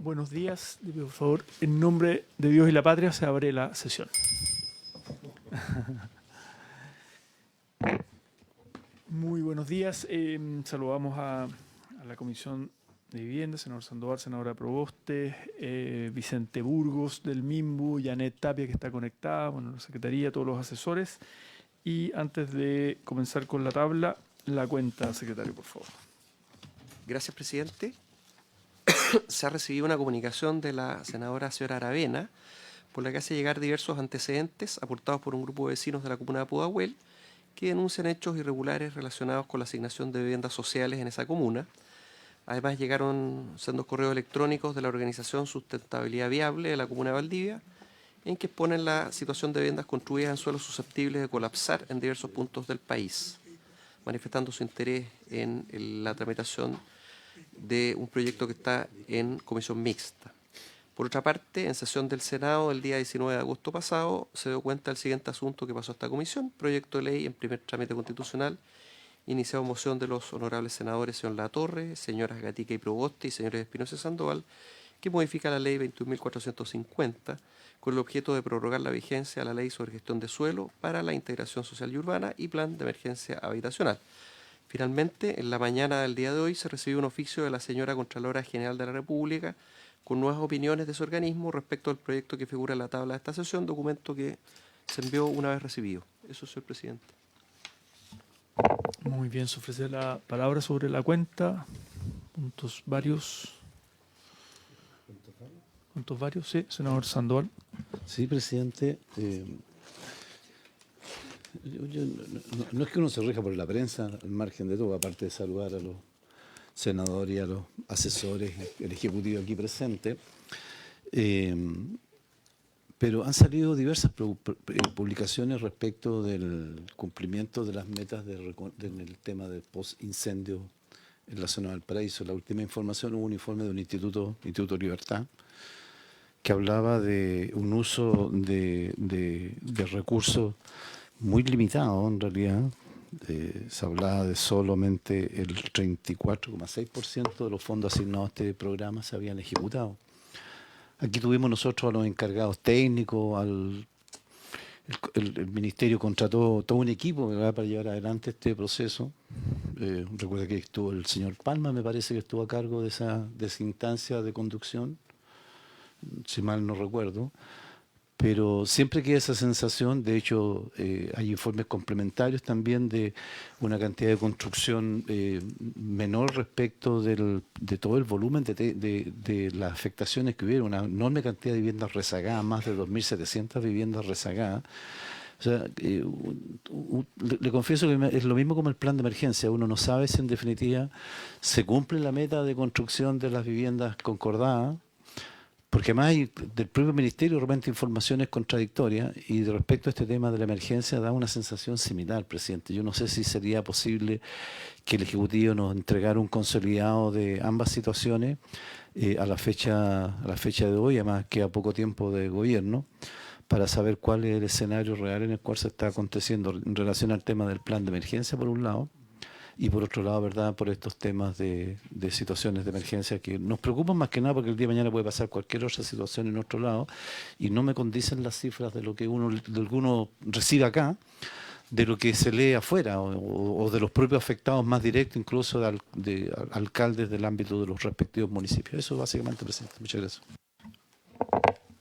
Buenos días, le pido por favor, en nombre de Dios y la patria se abre la sesión. Muy buenos días, saludamos a la Comisión de Vivienda, senador Sandoval, senadora Proboste, Vicente Burgos del MIMBU, Janet Tapia que está conectada, bueno, la Secretaría, todos los asesores. Y antes de comenzar con la tabla, la cuenta, secretario, por favor. Gracias, presidente. Se ha recibido una comunicación de la senadora señora Aravena, por la que hace llegar diversos antecedentes aportados por un grupo de vecinos de la comuna de Pudahuel que denuncian hechos irregulares relacionados con la asignación de viviendas sociales en esa comuna. Además, llegaron sendos correos electrónicos de la organización Sustentabilidad Viable de la comuna de Valdivia, en que exponen la situación de viviendas construidas en suelos susceptibles de colapsar en diversos puntos del país, manifestando su interés en la tramitación de un proyecto que está en comisión mixta. Por otra parte, en sesión del Senado el día 19 de agosto pasado se dio cuenta del siguiente asunto que pasó a esta comisión: proyecto de ley en primer trámite constitucional, iniciado moción de los honorables senadores señor Latorre, señoras Gatica y Proboste y señores Espinosa y Sandoval, que modifica la ley 21.450 con el objeto de prorrogar la vigencia a la ley sobre gestión de suelo para la integración social y urbana y plan de emergencia habitacional. Finalmente, en la mañana del día de hoy se recibió un oficio de la señora Contralora General de la República con nuevas opiniones de su organismo respecto al proyecto que figura en la tabla de esta sesión, documento que se envió una vez recibido. Eso, señor presidente. Muy bien, se ofrece la palabra sobre la cuenta. Puntos varios. ¿Puntos varios? Sí, senador Sandoval. Sí, presidente. No es que uno se rija por la prensa, al margen de todo, aparte de saludar a los senadores y a los asesores, el Ejecutivo aquí presente, pero han salido diversas publicaciones respecto del cumplimiento de las metas en el tema del post-incendio en la zona del Valparaíso. La última información, hubo un informe de un Instituto Libertad, que hablaba de un uso de recursos muy limitado en realidad. Se hablaba de solamente el 34,6% de los fondos asignados a este programa se habían ejecutado. Aquí tuvimos nosotros a los encargados técnicos, el ministerio contrató todo un equipo, ¿verdad?, para llevar adelante este proceso. Recuerda que estuvo el señor Palma, me parece que estuvo a cargo de esa instancia de conducción, si mal no recuerdo. Pero siempre queda esa sensación. De hecho, hay informes complementarios también de una cantidad de construcción menor respecto de todo el volumen de las afectaciones que hubieron. Una enorme cantidad de viviendas rezagadas, más de 2.700 viviendas rezagadas. O sea, le confieso que es lo mismo como el plan de emergencia. Uno no sabe si en definitiva se cumple la meta de construcción de las viviendas concordadas, porque además hay del propio ministerio de repente informaciones contradictorias, y de respecto a este tema de la emergencia da una sensación similar, presidente. Yo no sé si sería posible que el Ejecutivo nos entregara un consolidado de ambas situaciones a la fecha de hoy, además queda poco tiempo de gobierno, para saber cuál es el escenario real en el cual se está aconteciendo en relación al tema del plan de emergencia, por un lado, y por otro lado, ¿verdad?, por estos temas de situaciones de emergencia que nos preocupan más que nada porque el día de mañana puede pasar cualquier otra situación en otro lado y no me condicen las cifras de lo que uno recibe acá, de lo que se lee afuera o de los propios afectados más directos, incluso de alcaldes del ámbito de los respectivos municipios. Eso básicamente, presidente. Muchas gracias.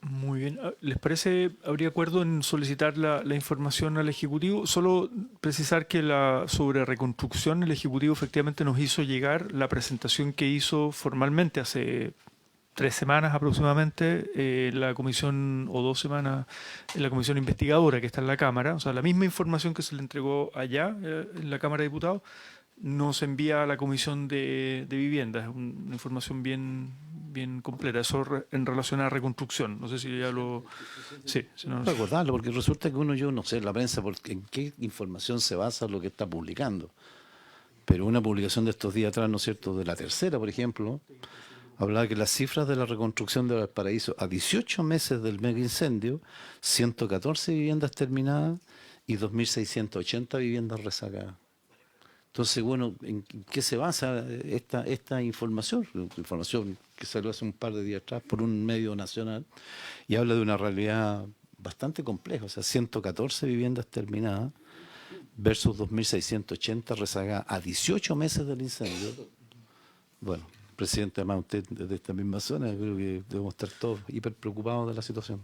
Muy bien. ¿Les parece, habría acuerdo en solicitar la información al Ejecutivo? Solo precisar que sobre reconstrucción, el Ejecutivo efectivamente nos hizo llegar la presentación que hizo formalmente hace 3 semanas aproximadamente la comisión, o 2 semanas, en la comisión investigadora que está en la Cámara. O sea, la misma información que se le entregó allá en la Cámara de Diputados nos envía a la Comisión de Vivienda. Es una información bien completa. Eso en relación a reconstrucción. No sé si ya lo... Sí, si no, Recordarlo, porque resulta que yo no sé, la prensa, en qué información se basa lo que está publicando. Pero una publicación de estos días atrás, ¿no es cierto?, de La Tercera, por ejemplo, hablaba que las cifras de la reconstrucción de Valparaíso a 18 meses del mega incendio, 114 viviendas terminadas y 2.680 viviendas rezagadas. Entonces, bueno, ¿en qué se basa esta información? Información que salió hace un par de días atrás por un medio nacional y habla de una realidad bastante compleja. O sea, 114 viviendas terminadas versus 2.680 rezagadas a 18 meses del incendio. Bueno, presidente, además usted de esta misma zona, creo que debemos estar todos hiper preocupados de la situación.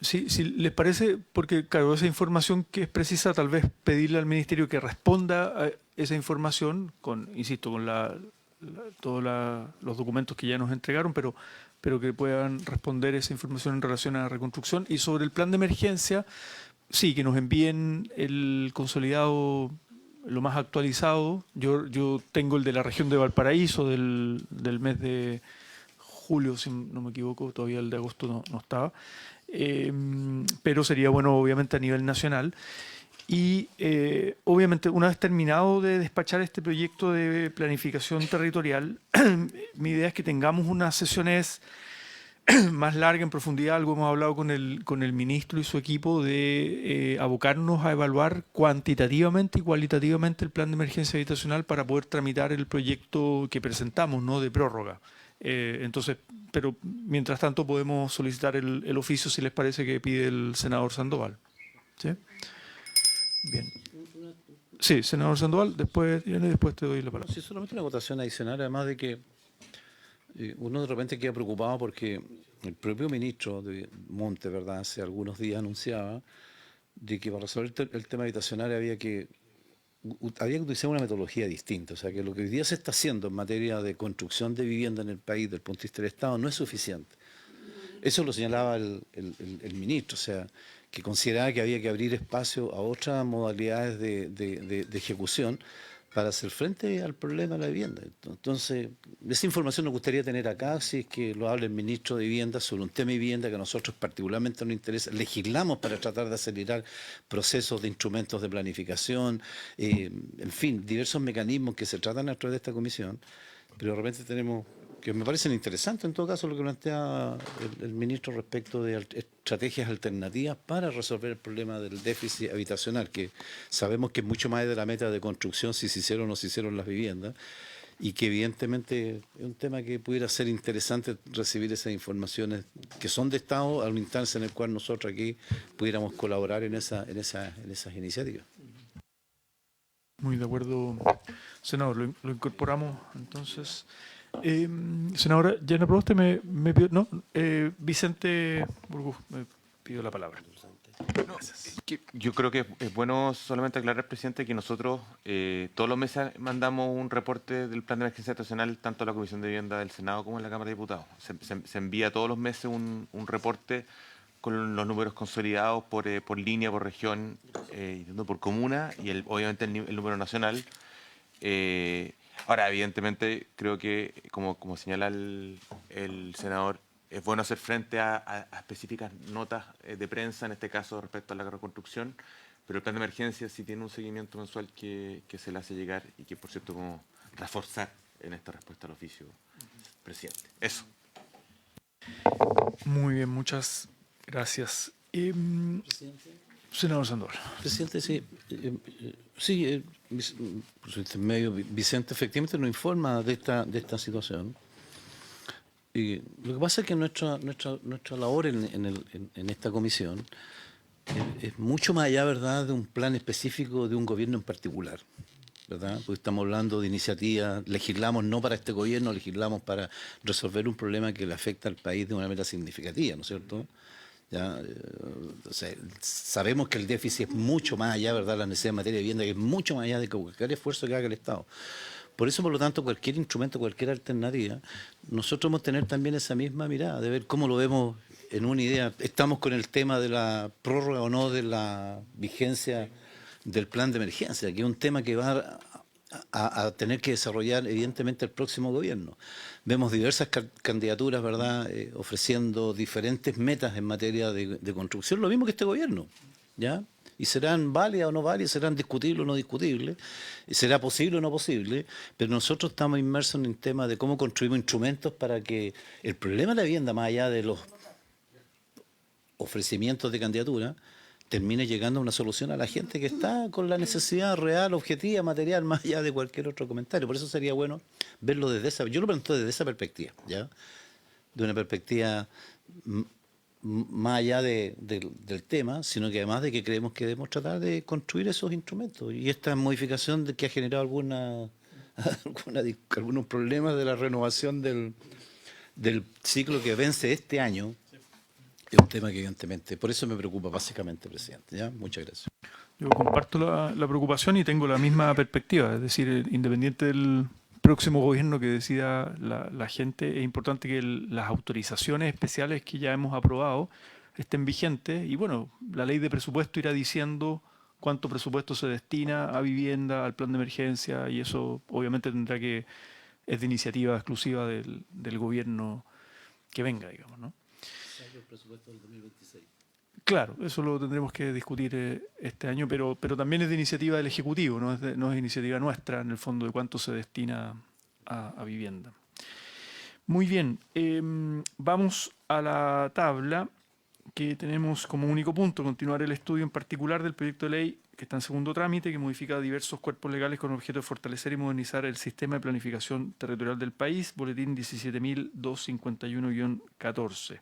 Sí, si les parece, porque claro, esa información que es precisa, tal vez pedirle al Ministerio que responda a esa información con, insisto, con todos los documentos que ya nos entregaron, pero que puedan responder esa información en relación a la reconstrucción. Y sobre el plan de emergencia, sí, que nos envíen el consolidado lo más actualizado. Yo tengo el de la región de Valparaíso del mes de julio, si no me equivoco, todavía el de agosto no estaba. Pero sería bueno obviamente a nivel nacional y obviamente una vez terminado de despachar este proyecto de planificación territorial, mi idea es que tengamos unas sesiones más largas en profundidad, algo hemos hablado con el ministro y su equipo de abocarnos a evaluar cuantitativamente y cualitativamente el plan de emergencia habitacional para poder tramitar el proyecto que presentamos, ¿no?, de prórroga. Entonces, pero mientras tanto podemos solicitar el oficio si les parece que pide el senador Sandoval. ¿Sí? Bien. Sí, senador Sandoval, después te doy la palabra. Sí, solamente una votación adicional, además de que uno de repente queda preocupado porque el propio ministro de Monte, ¿verdad?, hace algunos días anunciaba de que para resolver el tema habitacional había que utilizar una metodología distinta. O sea, que lo que hoy día se está haciendo en materia de construcción de vivienda en el país, del punto de vista del Estado, no es suficiente. Eso lo señalaba el ministro, o sea, que consideraba que había que abrir espacio a otras modalidades de ejecución para hacer frente al problema de la vivienda. Entonces, esa información nos gustaría tener acá, si es que lo habla el ministro de Vivienda sobre un tema de vivienda que a nosotros particularmente nos interesa. Legislamos para tratar de acelerar procesos de instrumentos de planificación, en fin, diversos mecanismos que se tratan a través de esta comisión, pero de repente tenemos, que me parecen interesantes en todo caso lo que plantea el ministro respecto de estrategias alternativas para resolver el problema del déficit habitacional, que sabemos que es mucho más de la meta de construcción, si se hicieron o no se hicieron las viviendas, y que evidentemente es un tema que pudiera ser interesante recibir esas informaciones que son de Estado a una instancia en la cual nosotros aquí pudiéramos colaborar en esas iniciativas. Muy de acuerdo, senador, lo incorporamos entonces. Senadora Yana Proboste me pidió, no, Vicente Burgos me pidió la palabra. No, yo creo que es bueno solamente aclarar, presidente, que nosotros todos los meses mandamos un reporte del plan de emergencia habitacional tanto a la Comisión de Vivienda del Senado como en la Cámara de Diputados. Se envía todos los meses un reporte con los números consolidados por línea, por región, por comuna y obviamente el número nacional. Ahora, evidentemente, creo que, como señala el senador, es bueno hacer frente a específicas notas de prensa, en este caso respecto a la reconstrucción, pero el plan de emergencia sí tiene un seguimiento mensual que se le hace llegar y que, por cierto, como reforzar en esta respuesta al oficio, presidente. Eso. Muy bien, muchas gracias. Senador Sandoval. Presidente, sí. Medio Vicente efectivamente nos informa de esta situación. Y lo que pasa es que nuestra labor en esta comisión es mucho más allá, ¿verdad?, de un plan específico de un gobierno en particular, ¿verdad? Porque estamos hablando de iniciativas, legislamos no para este gobierno, legislamos para resolver un problema que le afecta al país de una manera significativa, ¿no es cierto? ¿Ya? O sea, sabemos que el déficit es mucho más allá, ¿verdad?, la necesidad en materia de vivienda, que es mucho más allá de cualquier esfuerzo que haga el Estado. Por eso, por lo tanto, cualquier instrumento, cualquier alternativa, nosotros vamos a tener también esa misma mirada, de ver cómo lo vemos en una idea. Estamos con el tema de la prórroga o no de la vigencia del plan de emergencia, que es un tema que va a tener que desarrollar evidentemente el próximo gobierno. Vemos diversas candidaturas, ¿verdad?, ofreciendo diferentes metas en materia de construcción, lo mismo que este gobierno, ¿ya? Y serán válidas o no válidas, serán discutibles o no discutibles, será posible o no posible, pero nosotros estamos inmersos en el tema de cómo construimos instrumentos para que el problema de la vivienda, más allá de los ofrecimientos de candidatura, termine llegando a una solución a la gente que está con la necesidad real, objetiva, material, más allá de cualquier otro comentario. Por eso sería bueno verlo desde esa... Yo lo planteo desde esa perspectiva, ¿ya? De una perspectiva más allá del tema, sino que además de que creemos que debemos tratar de construir esos instrumentos. Y esta modificación que ha generado algunos problemas de la renovación del ciclo que vence este año, es un tema que evidentemente, por eso me preocupa básicamente, presidente. ¿Ya? Muchas gracias. Yo comparto la preocupación y tengo la misma perspectiva, es decir, independiente del próximo gobierno que decida la gente, es importante que las autorizaciones especiales que ya hemos aprobado estén vigentes y bueno, la ley de presupuesto irá diciendo cuánto presupuesto se destina a vivienda, al plan de emergencia y eso obviamente es de iniciativa exclusiva del gobierno que venga, digamos, ¿no? El presupuesto del 2026. Claro, eso lo tendremos que discutir este año, pero también es de iniciativa del Ejecutivo, no es iniciativa nuestra, en el fondo, de cuánto se destina a vivienda. Muy bien, vamos a la tabla que tenemos como único punto, continuar el estudio en particular del proyecto de ley que está en segundo trámite, que modifica diversos cuerpos legales con objeto de fortalecer y modernizar el sistema de planificación territorial del país, boletín 17.251-14.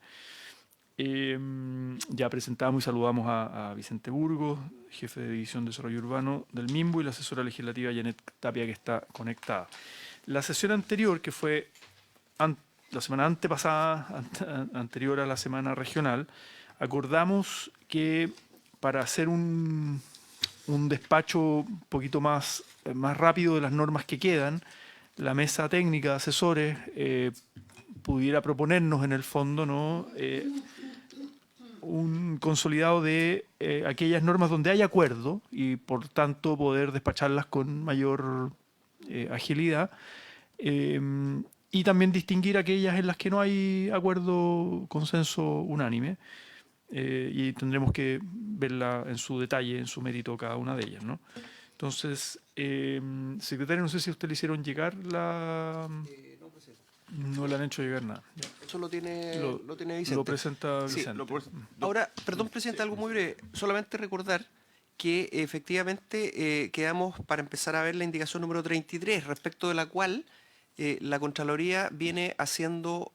Ya presentamos y saludamos a Vicente Burgos, jefe de División de Desarrollo Urbano del MIMBU, y la asesora legislativa Janet Tapia, que está conectada. La sesión anterior, que fue la semana antepasada, anterior a la semana regional, acordamos que para hacer un despacho un poquito más rápido de las normas que quedan, la mesa técnica de asesores pudiera proponernos en el fondo, ¿no?, un consolidado de aquellas normas donde hay acuerdo y por tanto poder despacharlas con mayor agilidad y también distinguir aquellas en las que no hay acuerdo, consenso unánime y tendremos que verla en su detalle, en su mérito cada una de ellas, ¿no? Entonces, secretario, no sé si a usted le hicieron llegar no le han hecho llegar nada. Ya. Eso lo tiene Vicente. Lo presenta Sí, Vicente. Ahora, perdón, presidente, algo muy breve. Solamente recordar que efectivamente quedamos para empezar a ver la indicación número 33, respecto de la cual la Contraloría viene haciendo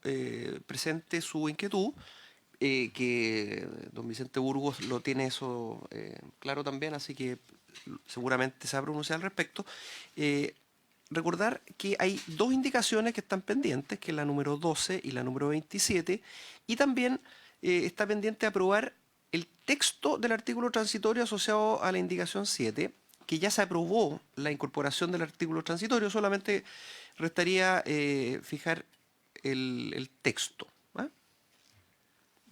presente su inquietud, que don Vicente Burgos lo tiene eso claro también, así que seguramente se va a pronunciar al respecto. Recordar que hay dos indicaciones que están pendientes, que es la número 12 y la número 27, y también está pendiente aprobar el texto del artículo transitorio asociado a la indicación 7, que ya se aprobó la incorporación del artículo transitorio, solamente restaría fijar el texto. ¿Ah?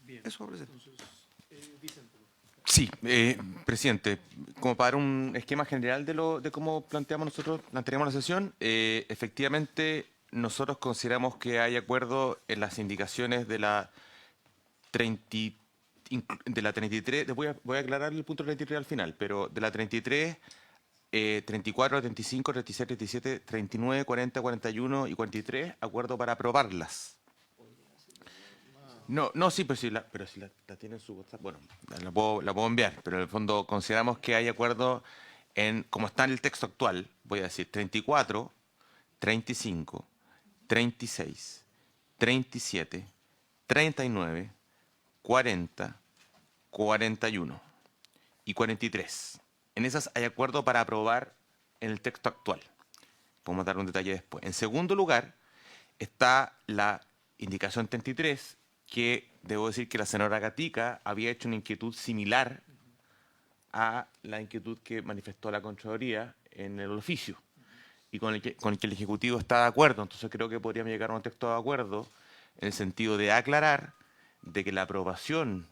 Bien. Eso, presidente. Entonces, Vicente. Sí, presidente, como para dar un esquema general de cómo planteamos la sesión, efectivamente nosotros consideramos que hay acuerdo en las indicaciones de la 33, voy a aclarar el punto 33 al final, pero de la 33, 34, 35, 36, 37, 39, 40, 41 y 43, acuerdo para aprobarlas. No, sí, pero si la tiene en su WhatsApp, bueno, la puedo enviar, pero en el fondo consideramos que hay acuerdo en, como está en el texto actual, voy a decir 34, 35, 36, 37, 39, 40, 41 y 43. En esas hay acuerdo para aprobar en el texto actual. Podemos dar un detalle después. En segundo lugar, está la indicación 33, que debo decir que la senadora Gatica había hecho una inquietud similar a la inquietud que manifestó la Contraloría en el oficio y con el que el Ejecutivo está de acuerdo. Entonces creo que podríamos llegar a un texto de acuerdo en el sentido de aclarar de que la aprobación,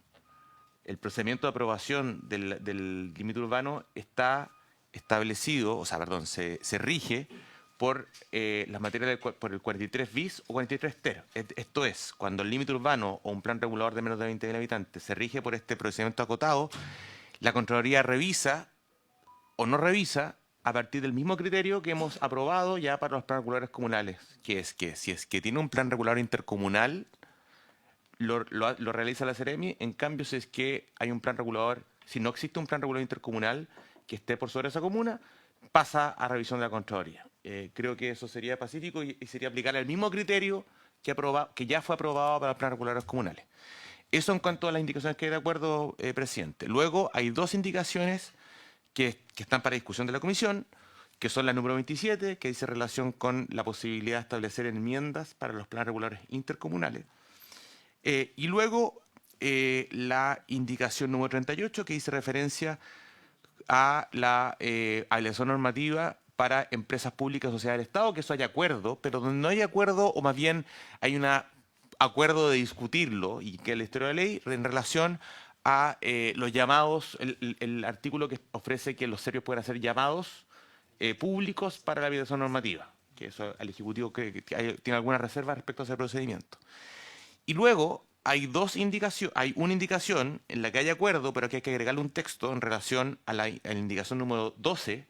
el procedimiento de aprobación del límite urbano está establecido, o sea, perdón, se rige por las materias por el 43 bis o 43 ter. Esto es, cuando el límite urbano o un plan regulador de menos de 20.000 habitantes se rige por este procedimiento acotado, la Contraloría revisa o no revisa a partir del mismo criterio que hemos aprobado ya para los planes regulares comunales, que es que si es que tiene un plan regulador intercomunal, lo realiza la Seremi. En cambio, si es que hay un plan regulador si no existe un plan regulador intercomunal que esté por sobre esa comuna, pasa a revisión de la Contraloría. Creo que eso sería pacífico y sería aplicar el mismo criterio que ya fue aprobado para los planes reguladores comunales. Eso en cuanto a las indicaciones que hay de acuerdo, presidente. Luego hay dos indicaciones que están para discusión de la comisión, que son la número 27, que dice relación con la posibilidad de establecer enmiendas para los planes regulares intercomunales. Y luego la indicación número 38, que dice referencia a la alegación normativa para empresas públicas o sociedades del Estado, que eso haya acuerdo, pero donde no hay acuerdo, o más bien hay un acuerdo de discutirlo, y que es la historia de la ley, en relación a los llamados, el artículo que ofrece que los serios puedan hacer llamados públicos para la habilitación normativa, que eso el Ejecutivo cree que tiene alguna reserva respecto a ese procedimiento. Y luego hay una indicación en la que hay acuerdo, pero que hay que agregarle un texto en relación a la indicación número 12,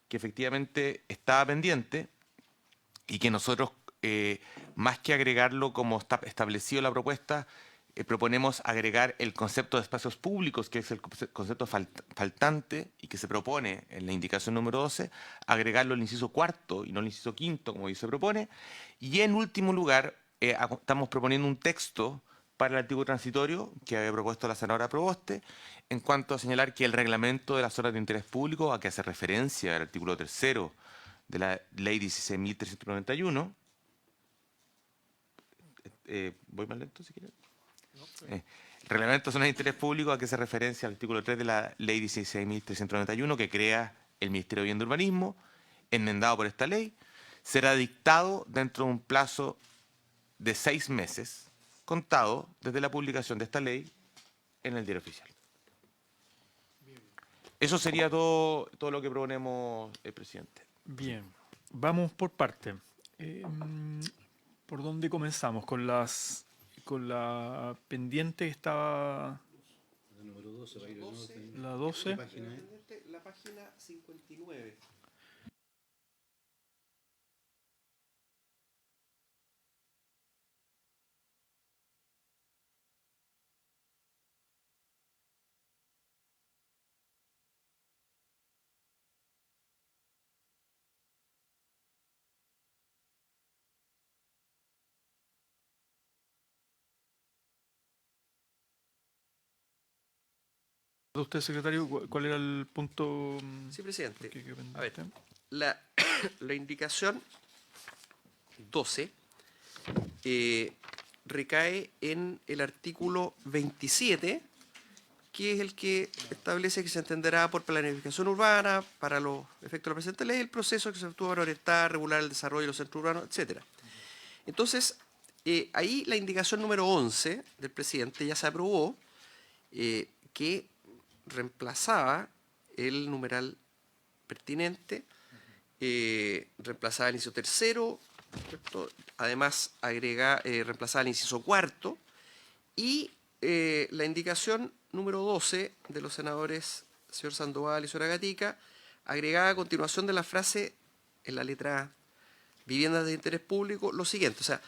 que efectivamente estaba pendiente y que nosotros, más que agregarlo como está establecido en la propuesta, proponemos agregar el concepto de espacios públicos, que es el concepto faltante y que se propone en la indicación número 12, agregarlo al inciso cuarto y no al inciso quinto, como se propone. Y en último lugar, estamos proponiendo un texto para el artículo transitorio que había propuesto la senadora Proboste, en cuanto a señalar que el reglamento de las zonas de interés público, a que hace referencia el artículo tercero de la ley 16.391, voy más lento si quieren. El reglamento de zonas de interés público, a que hace referencia al artículo 3 de la ley 16.391, que crea el Ministerio de Vivienda y Urbanismo, enmendado por esta ley, será dictado dentro de un plazo de 6 meses, contado desde la publicación de esta ley en el Diario Oficial. Eso sería todo lo que proponemos, presidente. Bien, vamos por parte. ¿Por dónde comenzamos? Con la pendiente que estaba... La número 12, La 12. La página 59. ¿De usted, secretario, cuál era el punto Sí, presidente. que quedó A ver, pendiente? la indicación 12 recae en el artículo 27, que es el que establece que se entenderá por planificación urbana, para los efectos de la presente ley, el proceso que se actúa para orientar, regular el desarrollo de los centros urbanos, etc. Entonces, ahí la indicación número 11 del presidente ya se aprobó, que reemplazaba el numeral pertinente, reemplazaba el inciso tercero, ¿cierto? Además reemplazaba el inciso cuarto, y la indicación número 12 de los senadores señor Sandoval y señora Gatica agregaba a continuación de la frase en la letra A, viviendas de interés público, lo siguiente. O sea,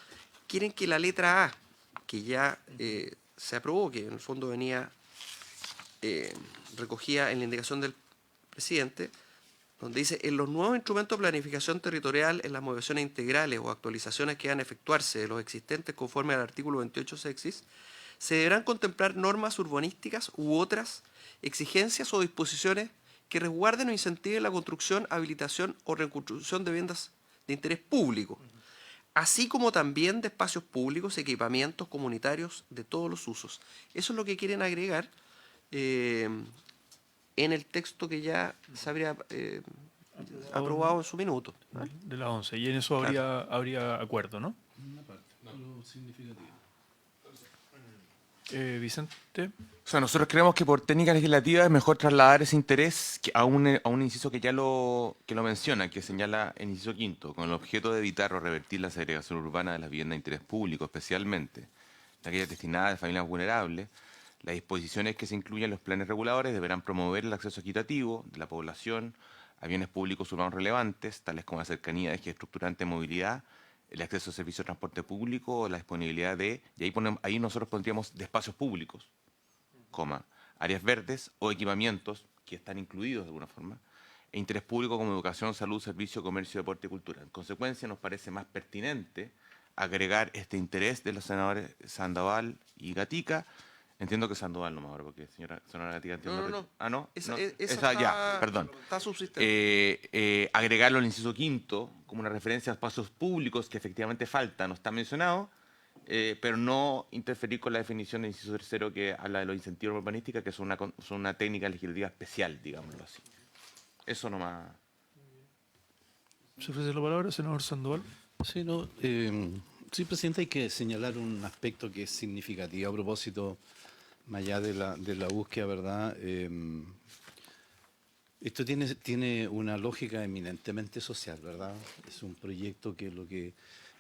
quieren que la letra A, que ya se aprobó, que en el fondo venía recogida en la indicación del presidente, donde dice: en los nuevos instrumentos de planificación territorial, en las modificaciones integrales o actualizaciones que van a efectuarse de los existentes conforme al artículo 28 sexis, se deberán contemplar normas urbanísticas u otras exigencias o disposiciones que resguarden o incentiven la construcción, habilitación o reconstrucción de viviendas de interés público, así como también de espacios públicos, equipamientos comunitarios de todos los usos. Eso es lo que quieren agregar en el texto que ya se habría aprobado en su minuto. De la 11. Y en eso habría acuerdo, ¿no? Una parte, lo significativo. Vicente. O sea, nosotros creemos que por técnica legislativa es mejor trasladar ese interés a un inciso que ya lo menciona, que señala el inciso quinto, con el objeto de evitar o revertir la segregación urbana de las viviendas de interés público, especialmente aquellas destinadas a familias vulnerables. Las disposiciones que se incluyen en los planes reguladores deberán promover el acceso equitativo de la población a bienes públicos urbanos relevantes, tales como la cercanía de ejes estructurantes de movilidad, el acceso a servicios de transporte público, la disponibilidad de, y ahí nosotros pondríamos de espacios públicos, áreas verdes o equipamientos que están incluidos de alguna forma, e interés público como educación, salud, servicio, comercio, deporte y cultura. En consecuencia, nos parece más pertinente agregar este interés de los senadores Sandoval y Gatica. Entiendo que Sandoval no me acuerdo, porque senadora Gatica entiendo No. que... Ah, no. Esa Esa ya, perdón. está subsistente. Agregarlo al inciso quinto como una referencia a espacios públicos que efectivamente falta, no está mencionado, pero no interferir con la definición del inciso tercero que habla de los incentivos urbanísticos, que son una técnica legislativa especial, digámoslo así. Eso nomás. ¿Se ofrece la palabra, senador Sandoval? Sí, no, sí, presidente, hay que señalar un aspecto que es significativo a propósito, más allá de la búsqueda, ¿verdad? Esto tiene una lógica eminentemente social, ¿verdad? Es un proyecto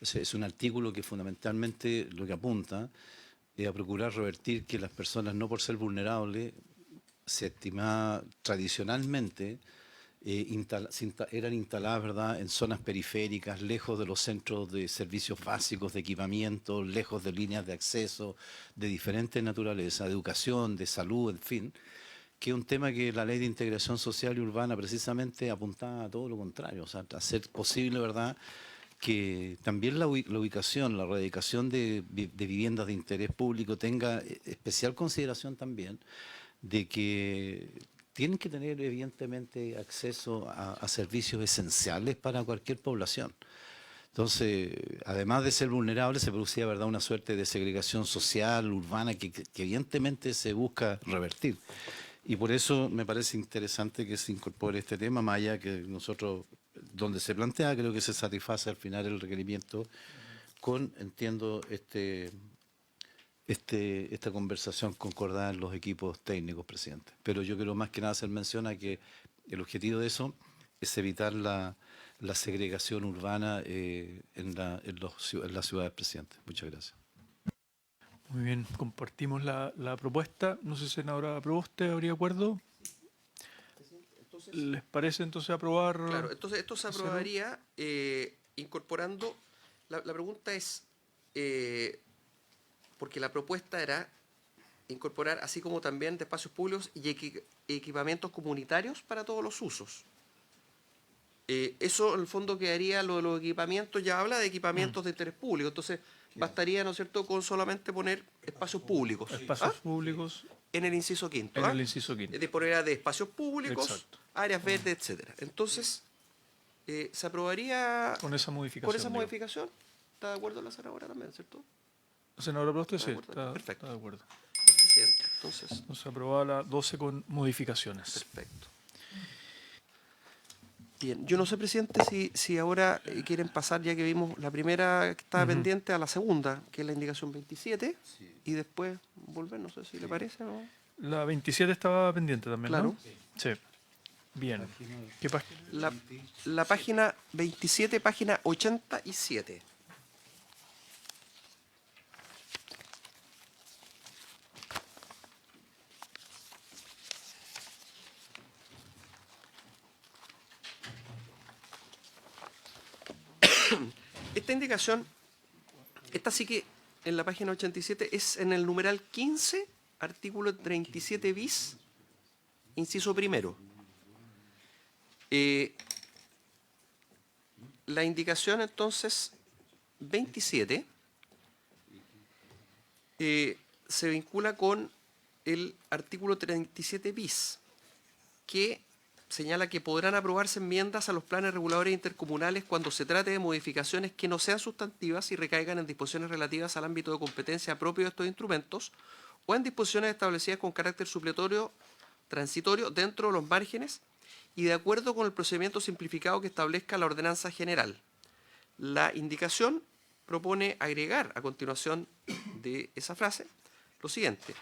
o sea, es un artículo que fundamentalmente lo que apunta es a procurar revertir que las personas, no por ser vulnerables, se estimaba tradicionalmente, eran instaladas, ¿verdad?, en zonas periféricas, lejos de los centros de servicios básicos, de equipamiento, lejos de líneas de acceso de diferentes naturaleza, de educación, de salud, en fin, que es un tema que la Ley de Integración Social y Urbana precisamente apuntaba a todo lo contrario, o sea, a hacer posible, ¿verdad?, que también la ubicación, la erradicación de viviendas de interés público tenga especial consideración también de que tienen que tener evidentemente acceso a servicios esenciales para cualquier población. Entonces, además de ser vulnerable, se producía, ¿verdad?, una suerte de segregación social, urbana, que evidentemente se busca revertir. Y por eso me parece interesante que se incorpore este tema, más allá que nosotros, donde se plantea, creo que se satisface al final el requerimiento con, entiendo, esta conversación concordada en los equipos técnicos, presidente. Pero yo quiero más que nada hacer mención a que el objetivo de eso es evitar la segregación urbana en las ciudades, presidente. Muchas gracias. Muy bien, compartimos la propuesta. No sé, senadora Proboste, ¿habría acuerdo? ¿Les parece entonces aprobar? Claro, entonces esto se aprobaría incorporando. La pregunta es, porque la propuesta era incorporar, así como también de espacios públicos y equipamientos comunitarios para todos los usos. Eso en el fondo quedaría, lo de los equipamientos, ya habla de equipamientos de interés público, entonces bastaría, ¿no es cierto?, con solamente poner espacios públicos. Espacios públicos En el inciso quinto. en el inciso quinto. Disponer de espacios públicos, Exacto. áreas verdes, etcétera. Entonces, se aprobaría Con esa modificación. con esa digo. modificación. ¿Está de acuerdo la senadora también, cierto? Senadora Proboste, sí, ¿Está de acuerdo? Perfecto. está de acuerdo. Presidente. Entonces aprobada la 12 con modificaciones. Perfecto. Bien, yo no sé, presidente, si ahora quieren pasar, ya que vimos la primera que estaba pendiente, a la segunda, que es la indicación 27, y después volver, no sé si le parece, ¿no? La 27 estaba pendiente también, Claro. ¿no? Sí. Bien. ¿Qué página? La página 27, página 87. Esta indicación, esta sí que en la página 87 es en el numeral 15, artículo 37 bis, inciso primero. La indicación entonces 27 se vincula con el artículo 37 bis, que señala que podrán aprobarse enmiendas a los planes reguladores intercomunales cuando se trate de modificaciones que no sean sustantivas y recaigan en disposiciones relativas al ámbito de competencia propio de estos instrumentos o en disposiciones establecidas con carácter supletorio, transitorio, dentro de los márgenes y de acuerdo con el procedimiento simplificado que establezca la ordenanza general. La indicación propone agregar a continuación de esa frase lo siguiente: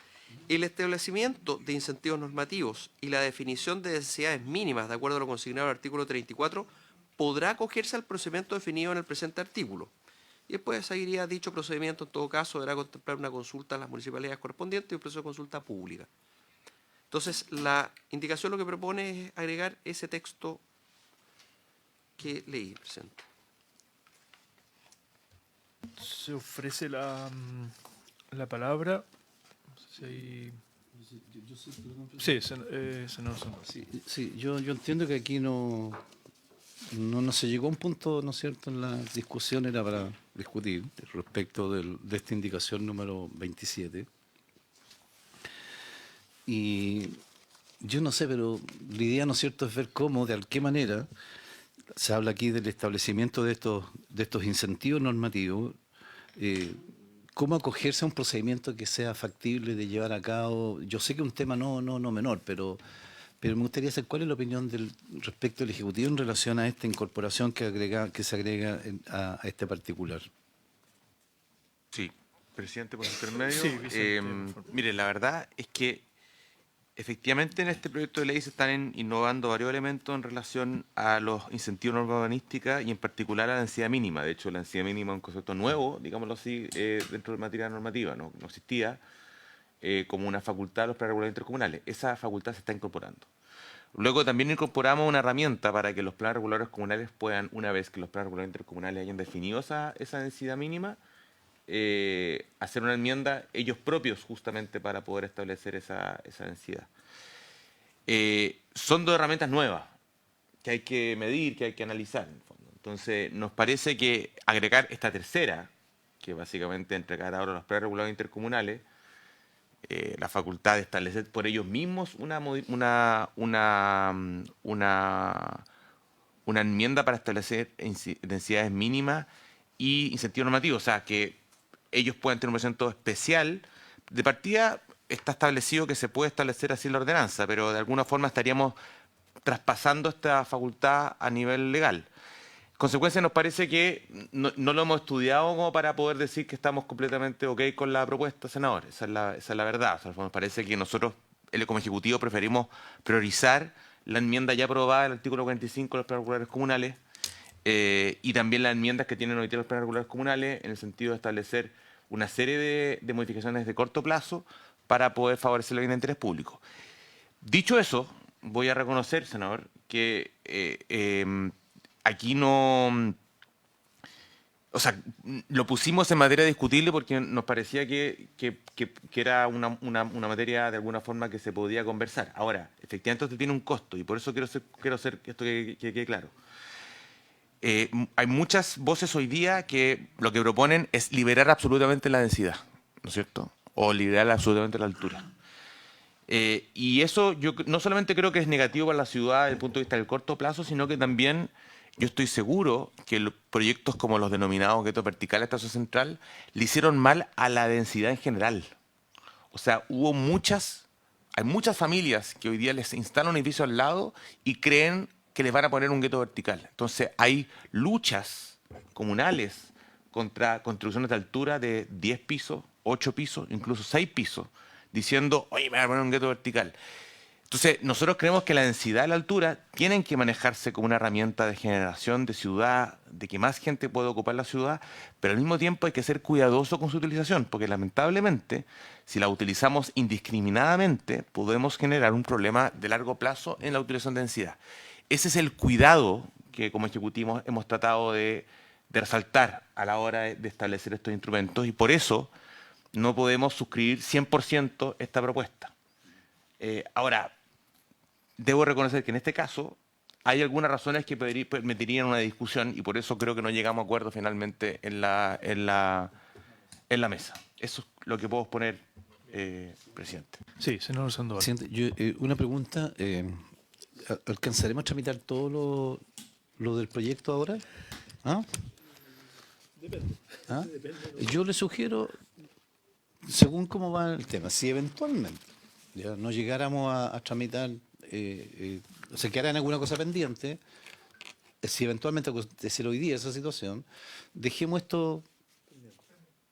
el establecimiento de incentivos normativos y la definición de necesidades mínimas de acuerdo a lo consignado en el artículo 34 podrá acogerse al procedimiento definido en el presente artículo. Y después seguiría dicho procedimiento, en todo caso, deberá contemplar una consulta a las municipalidades correspondientes y un proceso de consulta pública. Entonces, la indicación lo que propone es agregar ese texto que leí, presente. Se ofrece la palabra. No sé si hay Sí, senador Sandor. Sí, yo entiendo que aquí no se llegó a un punto, ¿no es cierto?, en la discusión, era para discutir respecto de esta indicación número 27. Y yo no sé, pero la idea, ¿no es cierto?, es ver cómo, de qué manera, se habla aquí del establecimiento de estos incentivos normativos, cómo acogerse a un procedimiento que sea factible de llevar a cabo. Yo sé que es un tema no menor, pero me gustaría saber cuál es la opinión respecto del Ejecutivo en relación a esta incorporación que se agrega a este particular. Sí, presidente, por intermedio. Sí, Vicente, por favor. Mire, la verdad es que efectivamente en este proyecto de ley se están innovando varios elementos en relación a los incentivos de norma urbanística y en particular a la densidad mínima. De hecho, la densidad mínima es un concepto nuevo, digámoslo así, dentro de materia normativa. No existía como una facultad de los planes regulares intercomunales. Esa facultad se está incorporando. Luego también incorporamos una herramienta para que los planes regulares comunales puedan, una vez que los planes regulares intercomunales hayan definido esa densidad mínima, hacer una enmienda ellos propios justamente para poder establecer esa densidad. Son dos herramientas nuevas que hay que medir, que hay que analizar en el fondo. Entonces, nos parece que agregar esta tercera, que básicamente entregar ahora a los planes regulares intercomunales, la facultad de establecer por ellos mismos una enmienda para establecer densidades mínimas y incentivos normativos, o sea, que ellos puedan tener un procedimiento especial. De partida está establecido que se puede establecer así la ordenanza, pero de alguna forma estaríamos traspasando esta facultad a nivel legal. Consecuencia, nos parece que no lo hemos estudiado como para poder decir que estamos completamente ok con la propuesta, senador. Esa es la verdad. O sea, nos parece que nosotros, como Ejecutivo, preferimos priorizar la enmienda ya aprobada del artículo 45 de los planes regulares comunales y también las enmiendas que tienen hoy día los planes regulares comunales en el sentido de establecer una serie de modificaciones de corto plazo para poder favorecer la vida de interés público. Dicho eso, voy a reconocer, senador, que aquí no... O sea, lo pusimos en materia discutible porque nos parecía que era una materia de alguna forma que se podía conversar. Ahora, efectivamente esto tiene un costo y por eso quiero hacer esto que quede claro. Hay muchas voces hoy día que lo que proponen es liberar absolutamente la densidad, ¿no es cierto? O liberar absolutamente la altura. Y eso yo no solamente creo que es negativo para la ciudad desde el punto de vista del corto plazo, sino que también yo estoy seguro que proyectos como los denominados guetos verticales de Estación Central le hicieron mal a la densidad en general. O sea, hay muchas familias que hoy día les instalan un edificio al lado y creen que les van a poner un gueto vertical. Entonces hay luchas comunales contra construcciones de altura de 10 pisos, 8 pisos, incluso 6 pisos, diciendo, oye, me van a poner un gueto vertical. Entonces, nosotros creemos que la densidad y la altura tienen que manejarse como una herramienta de generación de ciudad, de que más gente pueda ocupar la ciudad, pero al mismo tiempo hay que ser cuidadoso con su utilización, porque lamentablemente, si la utilizamos indiscriminadamente, podemos generar un problema de largo plazo en la utilización de densidad. Ese es el cuidado que como Ejecutivo hemos tratado de resaltar a la hora de establecer estos instrumentos y por eso no podemos suscribir 100% esta propuesta. Ahora, debo reconocer que en este caso hay algunas razones que permitirían una discusión y por eso creo que no llegamos a acuerdo finalmente en la mesa. Eso es lo que puedo exponer, presidente. Sí, senador Sandoval. Presidente, una pregunta. ¿Alcanzaremos a tramitar todo lo del proyecto ahora? ¿Ah? Depende. ¿Ah? Yo le sugiero, según cómo va el tema, si eventualmente ya no llegáramos a tramitar, se quedara en alguna cosa pendiente, si eventualmente acontecer hoy día esa situación, dejemos esto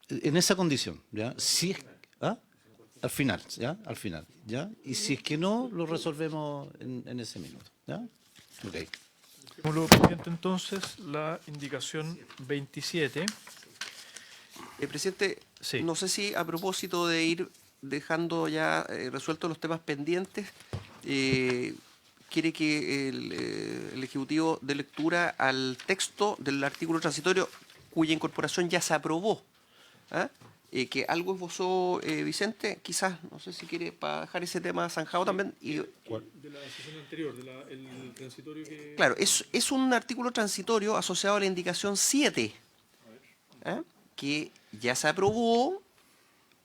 en esa condición, ¿ya? Si es, ¿ah? Al final, ¿ya? Al final, ¿ya? Y si es que no, lo resolvemos en ese minuto, ¿ya? Ok. Como presidente, entonces, la indicación 27. Presidente, Sí. no sé si a propósito de ir dejando ya resueltos los temas pendientes, quiere que el Ejecutivo dé lectura al texto del artículo transitorio cuya incorporación ya se aprobó, ¿ah? que algo esbozó Vicente, quizás, no sé si quiere, para dejar ese tema zanjado también. Y, De la sesión anterior, el transitorio que... claro, es un artículo transitorio asociado a la indicación 7, ¿eh? Que ya se aprobó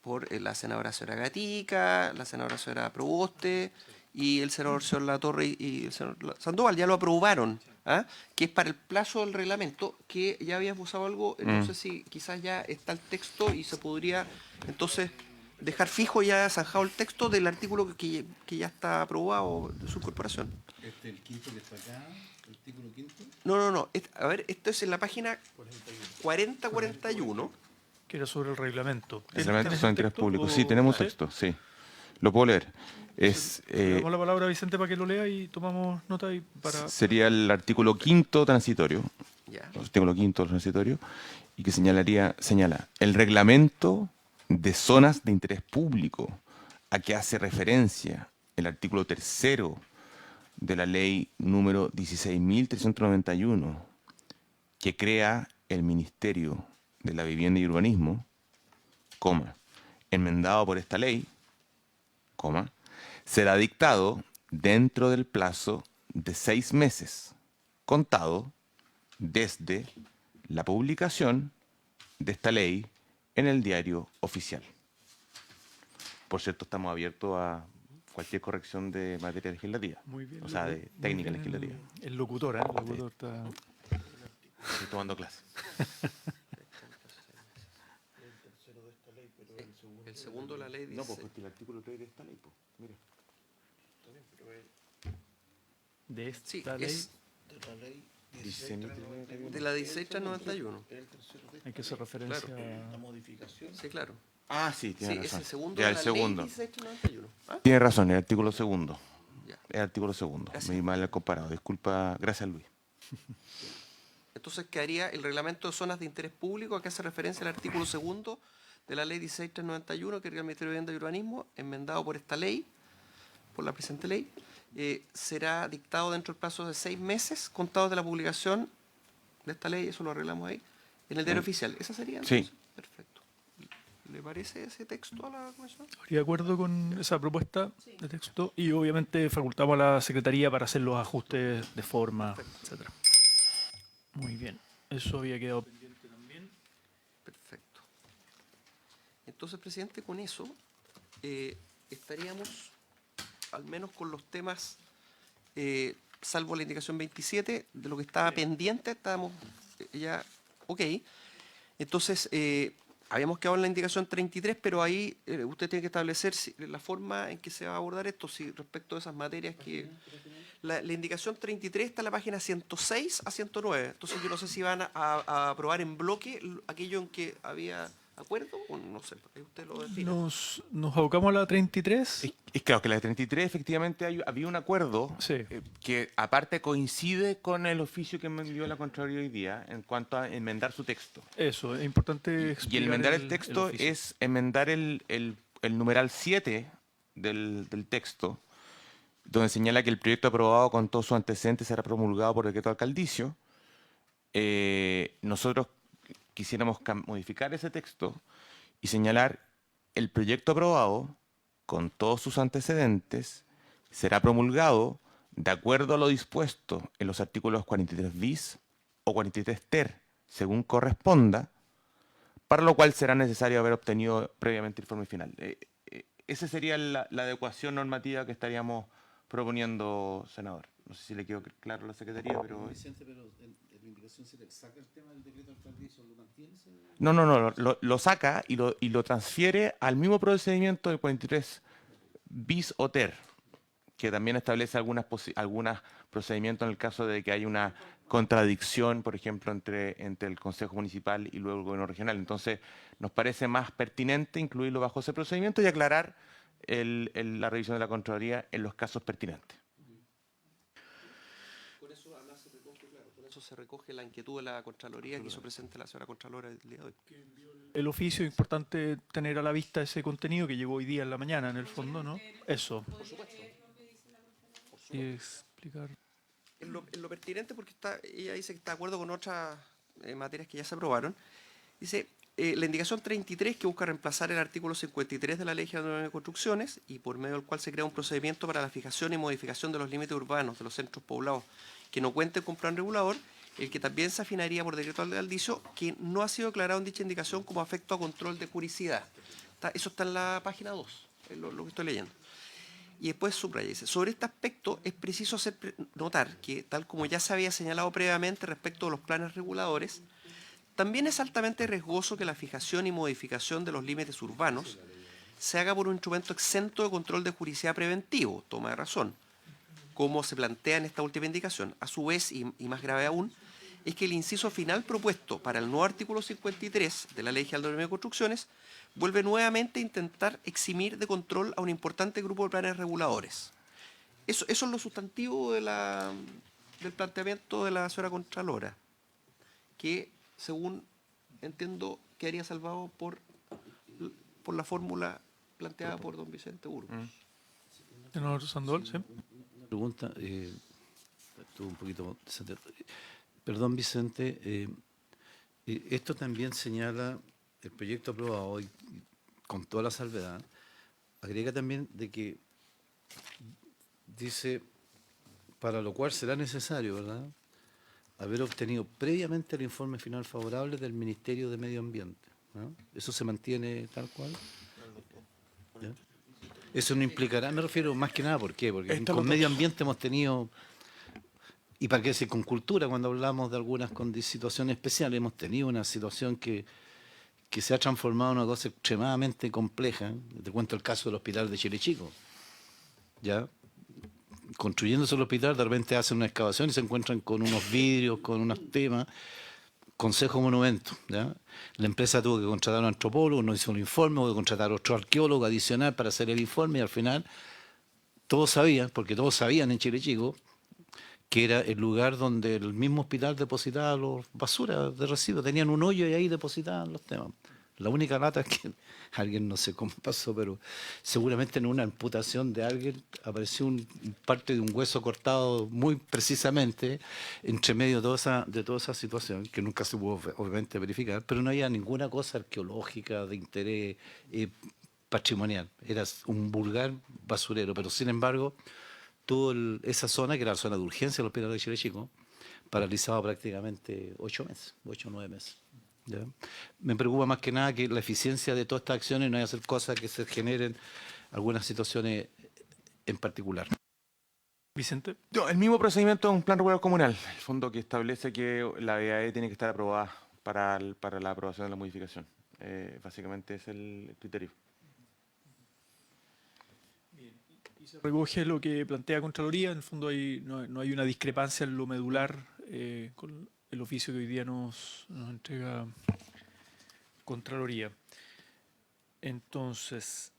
por la senadora señora Gatica, la senadora señora Proboste y el senador señor Latorre y el senador Sandoval, ya lo aprobaron, ¿ah? Que es para el plazo del reglamento, que ya había esbozado algo, no sé si quizás ya está el texto y se podría entonces dejar fijo ya zanjado el texto del artículo que ya está aprobado de su corporación. El quinto que está acá, el artículo quinto. No, a ver, esto es en la página 4041. Que era sobre el reglamento. El reglamento ¿Tienes son el interés texto público. o Sí, tenemos usted? texto, sí. Lo puedo leer. Es, Le damos la palabra a Vicente para que lo lea y tomamos nota y para... sería el artículo quinto transitorio, Ya. artículo quinto transitorio, y que señala el reglamento de zonas de interés público a que hace referencia el artículo tercero de la ley número 16.391, que crea el Ministerio de la Vivienda y Urbanismo, coma, enmendado por esta ley, coma, será dictado dentro del plazo de 6 meses, contado desde la publicación de esta ley en el diario oficial. Por cierto, estamos abiertos a cualquier corrección de materia legislativa, Muy bien. o sea, de muy técnica bien legislativa. el locutor, ¿eh? El locutor está... Estoy tomando clases. El segundo de la ley dice... No, pues el artículo 3 de esta ley, pues, mira. De esta Sí, ley es de la 1691. hay que hacer referencia a... Sí, claro. Ah, sí, Sí, tiene es razón. el segundo Ya, de el la segundo. ley 1691. ¿Ah? Tiene razón, el artículo segundo. Ya. El artículo segundo. Gracias. Me di mal el comparado. Disculpa, gracias Luis. Entonces quedaría el reglamento de zonas de interés público, a que hace referencia al artículo segundo de la ley 16391, que crea el Ministerio de Vivienda y Urbanismo, enmendado por esta ley, por la presente ley, será dictado dentro del plazo de 6 meses, contados de la publicación de esta ley, eso lo arreglamos ahí, en el diario oficial. ¿Esa sería Sí. entonces? Perfecto. ¿Le parece ese texto a la comisión? Estoy de acuerdo con esa propuesta de texto y obviamente facultamos a la Secretaría para hacer los ajustes de forma, etcétera. Muy bien. Eso había quedado pendiente también. Perfecto. Entonces, presidente, con eso estaríamos al menos con los temas, salvo la indicación 27, de lo que estaba pendiente, estábamos ya ok. Entonces, habíamos quedado en la indicación 33, pero ahí usted tiene que establecer la forma en que se va a abordar esto, si respecto a esas materias que... La indicación 33 está en la página 106 a 109. Entonces yo no sé si van a aprobar en bloque aquello en que había acuerdo o no sé. Ahí usted lo define. Nos abocamos a la 33. Es claro que la de 33 efectivamente había un acuerdo Sí. que aparte coincide con el oficio que me envió la Contraloría hoy día en cuanto a enmendar su texto. Eso, es importante Y el explicar enmendar el texto oficio. es enmendar el numeral 7 del texto, donde señala que el proyecto aprobado con todos sus antecedentes será promulgado por decreto alcaldicio. Nosotros quisiéramos modificar ese texto y señalar el proyecto aprobado con todos sus antecedentes será promulgado de acuerdo a lo dispuesto en los artículos 43 bis o 43 ter, según corresponda, para lo cual será necesario haber obtenido previamente el informe final. Esa sería la adecuación normativa que estaríamos proponiendo, senador. No sé si le quedó claro a la Secretaría, pero... Vicente, pero en la indicación se le saca el tema del decreto alcaldicio, ¿lo mantiene? No, lo saca y lo transfiere al mismo procedimiento del 43 bis o ter, que también establece algunos procedimientos en el caso de que haya una contradicción, por ejemplo, entre el Consejo Municipal y luego el Gobierno Regional. Entonces, nos parece más pertinente incluirlo bajo ese procedimiento y aclarar la revisión de la Contraloría en los casos pertinentes. Con eso además se recoge, claro, con eso se recoge la inquietud de la Contraloría que hizo presente la señora Contralora el día de hoy. El oficio, es importante tener a la vista ese contenido que llegó hoy día en la mañana, en el fondo, ¿no? Eso. Por supuesto. Y explicar. En lo pertinente, porque ella dice que está de acuerdo con otras materias que ya se aprobaron. Dice, la indicación 33, que busca reemplazar el artículo 53 de la Ley General de Construcciones y por medio del cual se crea un procedimiento para la fijación y modificación de los límites urbanos de los centros poblados que no cuenten con plan regulador, el que también se afinaría por decreto alcaldicio, que no ha sido declarado en dicha indicación como afecto a control de juridicidad. Eso está en la página 2, es lo que estoy leyendo. Y después subraya, dice, sobre este aspecto es preciso notar que, tal como ya se había señalado previamente respecto de los planes reguladores, también es altamente riesgoso que la fijación y modificación de los límites urbanos se haga por un instrumento exento de control de juridicidad preventivo, toma de razón, como se plantea en esta última indicación. A su vez, y más grave aún, es que el inciso final propuesto para el nuevo artículo 53 de la Ley General de Construcciones vuelve nuevamente a intentar eximir de control a un importante grupo de planes reguladores. Eso es lo sustantivo del planteamiento de la señora Contralora, que, según entiendo, quedaría salvado por la fórmula planteada por don Vicente Burgos. Senador Sandol, sí. Una pregunta, estuvo un poquito... Perdón, Vicente, esto también señala el proyecto aprobado hoy, con toda la salvedad, agrega también de que dice, para lo cual será necesario, ¿verdad?, haber obtenido previamente el informe final favorable del Ministerio de Medio Ambiente, ¿no? ¿Eso se mantiene tal cual? ¿Ya? Eso no implicará, me refiero más que nada, ¿por qué? Porque con medio ambiente hemos tenido, y para qué decir, con cultura, cuando hablamos de algunas situaciones especiales, hemos tenido una situación que se ha transformado en una cosa extremadamente compleja. Te cuento el caso del hospital de Chile Chico. ¿Ya? Construyéndose el hospital, de repente hacen una excavación y se encuentran con unos vidrios, con unos temas, Consejo Monumento, ¿ya? La empresa tuvo que contratar a un antropólogo, no hizo un informe, tuvo que contratar a otro arqueólogo adicional para hacer el informe y al final todos sabían, porque todos sabían en Chile Chico, que era el lugar donde el mismo hospital depositaba los basuras de residuos. Tenían un hoyo y ahí depositaban los temas. La única lata es que alguien, no sé cómo pasó, pero seguramente en una amputación de alguien apareció parte de un hueso cortado muy precisamente entre medio de toda esa situación, que nunca se pudo obviamente verificar, pero no había ninguna cosa arqueológica de interés patrimonial. Era un vulgar basurero, pero sin embargo, toda esa zona, que era la zona de urgencia del hospital de Chile Chico, paralizado prácticamente 8 o 9 meses. ¿Ya? Me preocupa más que nada que la eficiencia de todas estas acciones no haya hacer cosas que se generen algunas situaciones en particular. Vicente. No, el mismo procedimiento es un plan regulador comunal, el fondo que establece que la BAE tiene que estar aprobada para la aprobación de la modificación. Básicamente es el criterio. Y se recoge lo que plantea Contraloría. En el fondo no hay una discrepancia en lo medular con el oficio que hoy día nos entrega Contraloría. Entonces,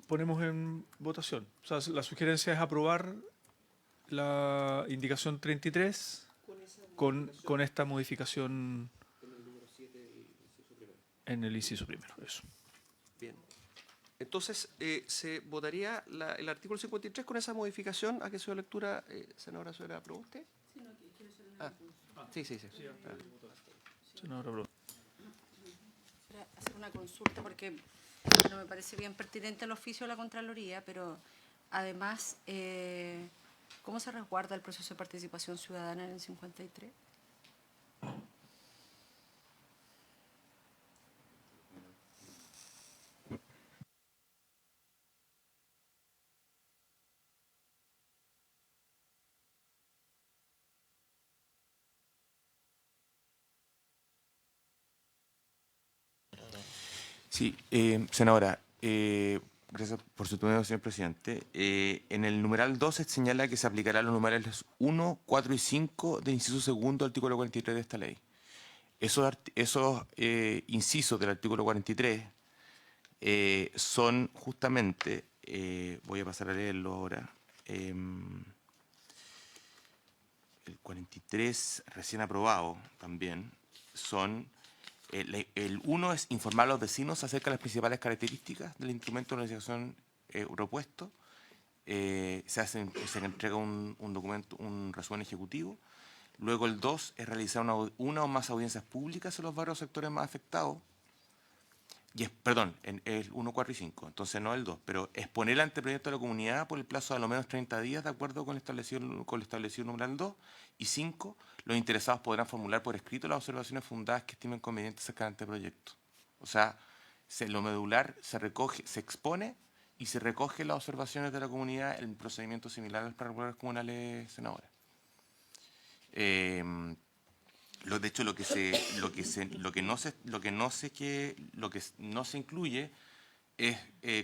ponemos en votación. O sea, la sugerencia es aprobar la indicación 33 con esta modificación en el inciso primero. Eso. Bien. Entonces, se votaría el artículo 53 con esa modificación. ¿A qué se dio lectura, senadora Soera? ¿Aprobó usted? Sí, no, quiero hacer sí. Senadora Bro. Hacer una consulta porque no me parece bien pertinente el oficio de la Contraloría, pero además, ¿cómo se resguarda el proceso de participación ciudadana en el 53? Sí, senadora, gracias por su turno, señor presidente. En el numeral 2 se señala que se aplicará los numerales 1, 4 y 5 del inciso segundo del artículo 43 de esta ley. Esos incisos del artículo 43 son justamente, voy a pasar a leerlo ahora, el 43 recién aprobado también son... El 1 es informar a los vecinos acerca de las principales características del instrumento de organización propuesto. Se entrega un documento, un resumen ejecutivo. Luego el 2 es realizar una o más audiencias públicas en los varios sectores más afectados. Y perdón, en el 1, 4 y 5, entonces no el 2, pero exponer el anteproyecto a la comunidad por el plazo de al menos 30 días, de acuerdo con el establecido numeral 2. Y 5, los interesados podrán formular por escrito las observaciones fundadas que estimen convenientes acerca del anteproyecto. O sea, lo medular se recoge, se expone y se recoge las observaciones de la comunidad en procedimientos similares a los planes regulares comunales, senadora. De hecho, lo que no se incluye es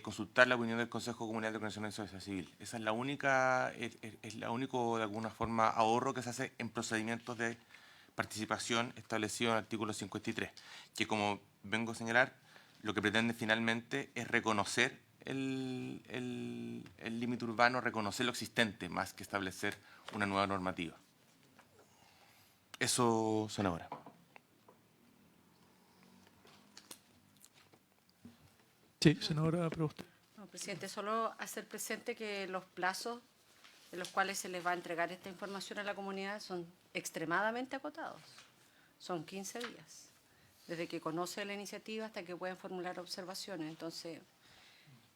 consultar la opinión del Consejo Comunal de Organización de Sociedad Civil. Esa es la única, es la único, de alguna forma, ahorro que se hace en procedimientos de participación establecido en el artículo 53, que, como vengo a señalar, lo que pretende finalmente es reconocer el límite urbano, reconocer lo existente, más que establecer una nueva normativa. Eso, senadora. Sí, senadora Proboste. No, presidente, solo hacer presente que los plazos en los cuales se les va a entregar esta información a la comunidad son extremadamente acotados. Son 15 días, desde que conoce la iniciativa hasta que pueden formular observaciones. Entonces,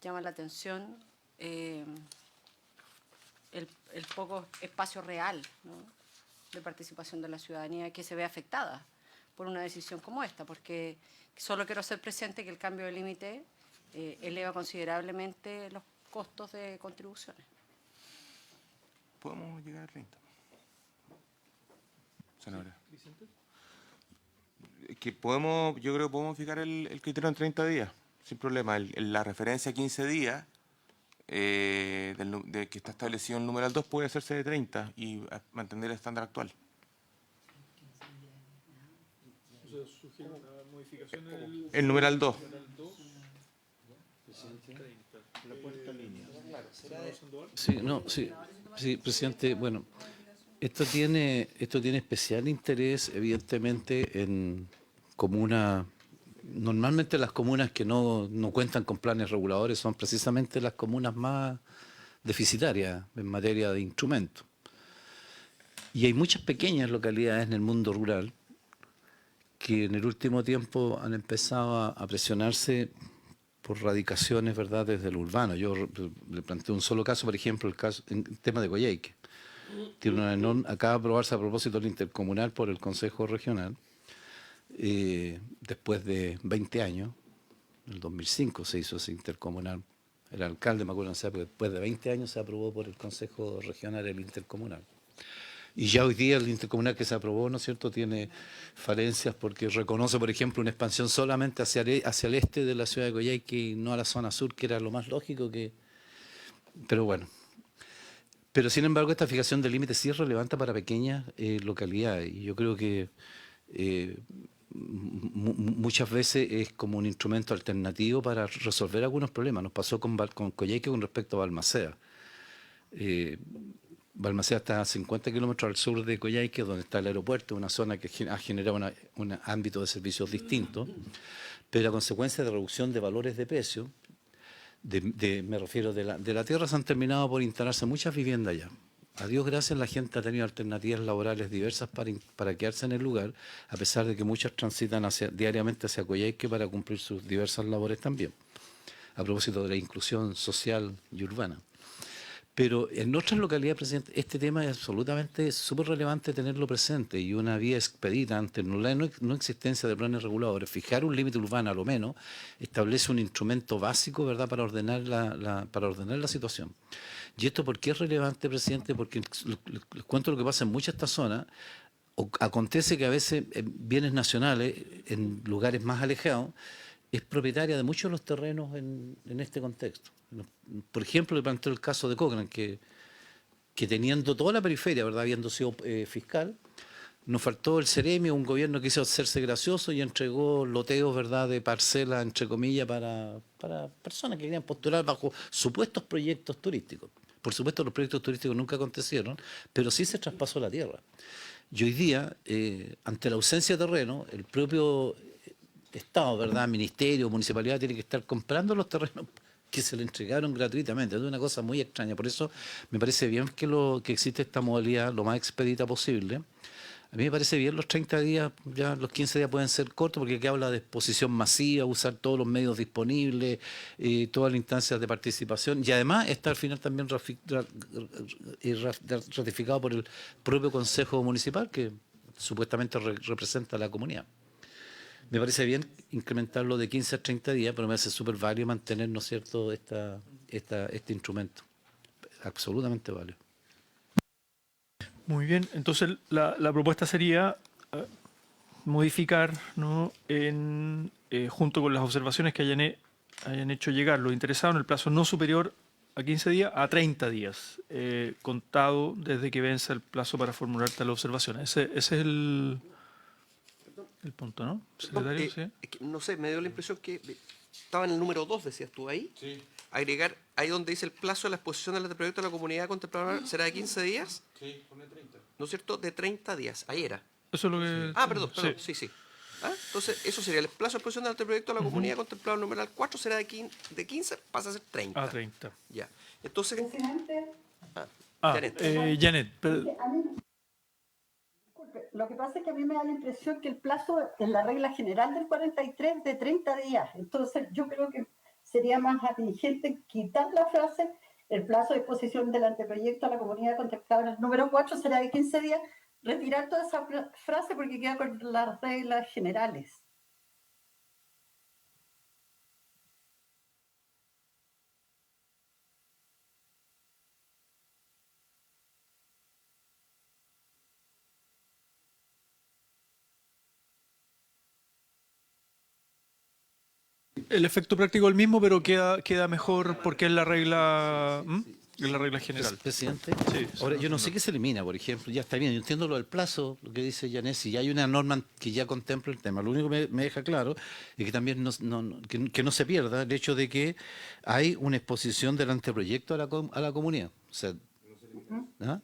llama la atención el poco espacio real, ¿no?, de participación de la ciudadanía que se ve afectada por una decisión como esta, porque solo quiero hacer presente que el cambio de límite eleva considerablemente los costos de contribuciones. ¿Podemos llegar al 30? Senadora. Que yo creo que podemos fijar el criterio en 30 días, sin problema. La referencia a 15 días que está establecido en el numeral 2 puede hacerse de 30 y mantener el estándar actual. El numeral 2. Sí, presidente, bueno, esto tiene especial interés, evidentemente, en comunas. Normalmente las comunas que no cuentan con planes reguladores son precisamente las comunas más deficitarias en materia de instrumentos. Y hay muchas pequeñas localidades en el mundo rural que en el último tiempo han empezado a presionarse por radicaciones, ¿verdad?, desde el urbano. Yo le planteo un solo caso, por ejemplo, el tema de Coyhaique. Acaba de aprobarse a propósito del intercomunal por el Consejo Regional, después de 20 años, en el 2005 se hizo ese intercomunal. El alcalde, me acuerdo, porque después de 20 años se aprobó por el Consejo Regional el intercomunal. Y ya hoy día el intercomunal que se aprobó, ¿no es cierto?, tiene falencias porque reconoce, por ejemplo, una expansión solamente hacia el este de la ciudad de Coyhaique y no a la zona sur, que era lo más lógico que... Pero bueno. Pero sin embargo, esta fijación de límites sí es relevante para pequeñas localidades. Y yo creo que muchas veces es como un instrumento alternativo para resolver algunos problemas. Nos pasó con Coyhaique con respecto a Balmaceda. Balmaceda está a 50 kilómetros al sur de Coyhaique, donde está el aeropuerto, una zona que ha generado un ámbito de servicios distinto, pero a consecuencia de reducción de valores de precio, me refiero de la tierra, se han terminado por instalarse muchas viviendas allá. A Dios gracias, la gente ha tenido alternativas laborales diversas para quedarse en el lugar, a pesar de que muchos transitan diariamente hacia Coyhaique para cumplir sus diversas labores también, a propósito de la inclusión social y urbana. Pero en otras localidades, presidente, este tema es absolutamente súper relevante tenerlo presente, y una vía expedita ante la no existencia de planes reguladores, fijar un límite urbano a lo menos, establece un instrumento básico, ¿verdad?, para ordenar la situación. ¿Y esto por qué es relevante, presidente? Porque les cuento lo que pasa en muchas de estas zonas. Acontece que a veces bienes nacionales, en lugares más alejados, es propietaria de muchos de los terrenos en este contexto. Por ejemplo, le planteo el caso de Cochrane, que teniendo toda la periferia, ¿verdad?, habiendo sido fiscal, nos faltó el Ceremi, un gobierno que quiso hacerse gracioso y entregó loteos, ¿verdad?, de parcelas, entre comillas, para personas que querían postular bajo supuestos proyectos turísticos. Por supuesto, los proyectos turísticos nunca acontecieron, pero sí se traspasó la tierra. Y hoy día, ante la ausencia de terreno, el propio Estado, ¿verdad?, ministerio, municipalidad, tiene que estar comprando los terrenos que se le entregaron gratuitamente. Es una cosa muy extraña. Por eso me parece bien que existe esta modalidad lo más expedita posible, A mí me parece bien los 30 días, ya los 15 días pueden ser cortos, porque aquí habla de exposición masiva, usar todos los medios disponibles, todas las instancias de participación, y además está al final también ratificado por el propio Consejo Municipal, que supuestamente representa a la comunidad. Me parece bien incrementarlo de 15 a 30 días, pero me parece súper válido mantener, ¿no es cierto?, este instrumento. Absolutamente válido. Muy bien, entonces la propuesta sería modificar, ¿no?, junto con las observaciones que hayan hecho llegar los interesados en el plazo no superior a 15 días a 30 días, contado desde que vence el plazo para formular tal observación. Ese es el punto, ¿no? Secretario, sí. Es que, no sé, me dio la impresión que estaba en el número 2, decías tú ahí. Sí. Agregar, ahí donde dice el plazo de la exposición del anteproyecto de la comunidad contemplada será de 15 días. Sí, pone 30. ¿No es cierto? De 30 días. Ahí era. Eso es lo que... Perdón, sí. Entonces, eso sería el plazo de exposición del anteproyecto de la comunidad contemplado en el numeral 4 será de 15, pasa a ser 30. A 30. Ya. Entonces... Presidente. Janet. Disculpe, lo que pasa es que a mí me da la impresión que el plazo en la regla general del 43 es de 30 días. Entonces, yo creo que sería más atingente quitar la frase, el plazo de exposición del anteproyecto a la comunidad contemplado en el número 4 será de 15 días, retirar toda esa frase porque queda con las reglas generales. El efecto práctico es el mismo, pero queda mejor porque es la regla, es la regla general. Presidente, Sí, ahora yo no sé qué se elimina, por ejemplo, ya está bien, yo entiendo lo del plazo, lo que dice Janet, si ya hay una norma que ya contempla el tema, lo único que me deja claro es que también que no se pierda el hecho de que hay una exposición del anteproyecto a la comunidad. O sea, ¿ah?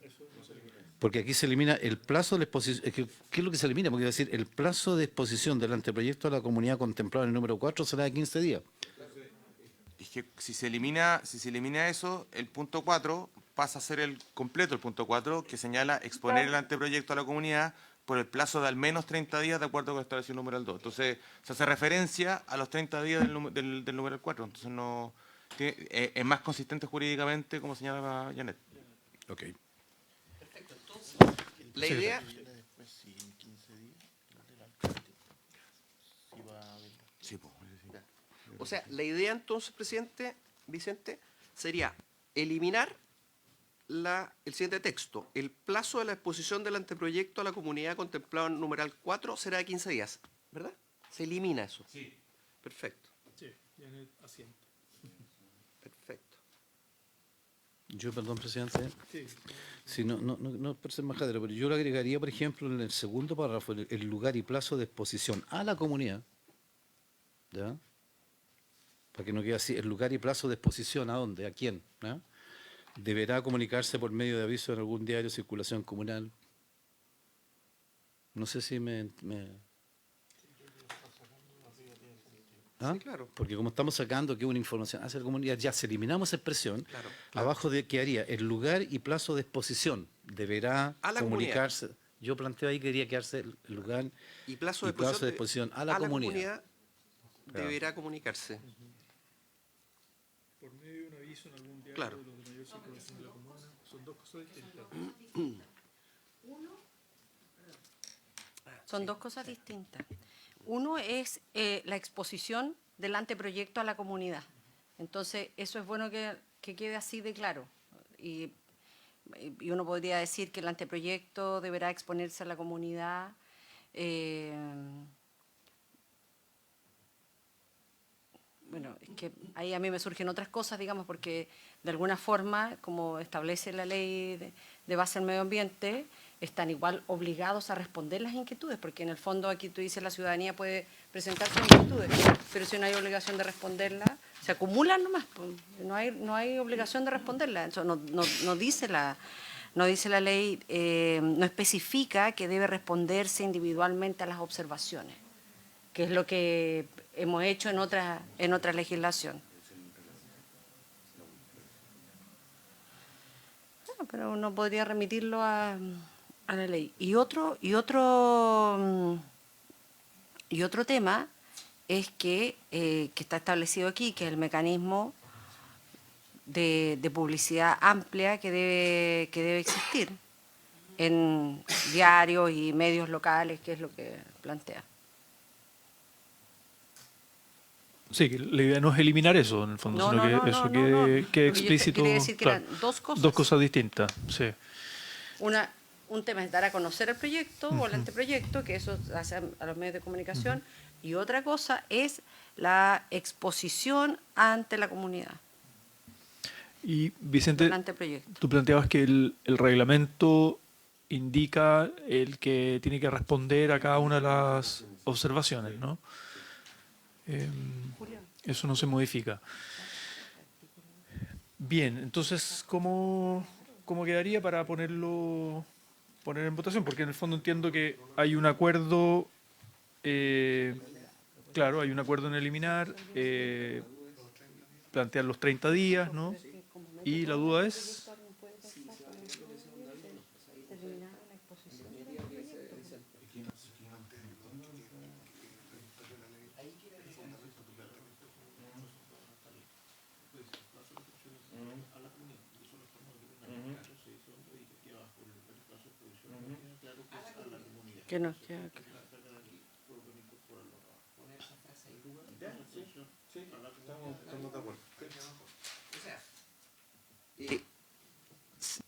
Porque aquí se elimina el plazo de exposición. ¿Qué es lo que se elimina? Porque iba a decir, el plazo de exposición del anteproyecto a la comunidad contemplado en el número 4 será de 15 días. Es que si se elimina eso, el punto 4 pasa a ser el completo, el punto 4, que señala exponer el anteproyecto a la comunidad por el plazo de al menos 30 días de acuerdo con lo establecido el numeral 2. Entonces, se hace referencia a los 30 días del numeral 4. Entonces, no es más consistente jurídicamente, como señalaba Janet. Ok. La idea... O sea, la idea entonces, presidente Vicente, sería eliminar el siguiente texto. El plazo de la exposición del anteproyecto a la comunidad contemplado en numeral 4 será de 15 días, ¿verdad? Se elimina eso. Sí. Perfecto. Sí, asiente. Perfecto. Yo, perdón, presidente. Sí. Sí, no por ser majadero, pero yo lo agregaría, por ejemplo, en el segundo párrafo, el lugar y plazo de exposición a la comunidad, ¿ya? Para que no quede así, el lugar y plazo de exposición, ¿a dónde? ¿A quién? ¿Ya? Deberá comunicarse por medio de aviso en algún diario de circulación comunal. No sé si ¿Ah? Sí, claro. Porque como estamos sacando que una información hacia la comunidad, ya se eliminamos esa expresión, Claro. abajo quedaría el lugar y plazo de exposición. Deberá A la comunicarse. Yo planteo ahí que debería quedarse el lugar Y plazo de exposición a la comunidad. Deberá comunicarse. Por medio de un aviso en algún diario Claro. de los de mayor circulación de la comuna, son dos cosas distintas. Son dos cosas distintas. Uno es la exposición del anteproyecto a la comunidad. Entonces, eso es bueno que quede así de claro. Y uno podría decir que el anteproyecto deberá exponerse a la comunidad. Bueno, es que ahí a mí me surgen otras cosas, digamos, porque de alguna forma, como establece la ley de base al medio ambiente, están igual obligados a responder las inquietudes, porque en el fondo aquí tú dices la ciudadanía puede presentar sus inquietudes, pero si no hay obligación de responderlas, se acumulan nomás, pues, no hay obligación de responderlas. Eso no dice la ley, no especifica que debe responderse individualmente a las observaciones, que es lo que hemos hecho en otra legislación. Bueno, pero uno podría remitirlo a a la ley. Y otro tema es que está establecido aquí, que es el mecanismo de publicidad amplia que debe existir en diarios y medios locales, que es lo que plantea. Sí, que la idea no es eliminar eso, en el fondo, No, sino no, que no, eso no, no, no. quede Lo que yo explícito. quería decir que claro, eran dos cosas. Dos cosas distintas, sí. Un tema es dar a conocer el proyecto o el anteproyecto, que eso hace a los medios de comunicación, y otra cosa es la exposición ante la comunidad Y Vicente, del anteproyecto. tú planteabas que el reglamento indica el que tiene que responder a cada una de las observaciones, ¿no? Eso no se modifica. Bien, entonces, ¿cómo quedaría para poner en votación? Porque en el fondo entiendo que hay un acuerdo, claro, hay un acuerdo en eliminar, plantear los 30 días, ¿no? Y la duda es... Que nos queda claro.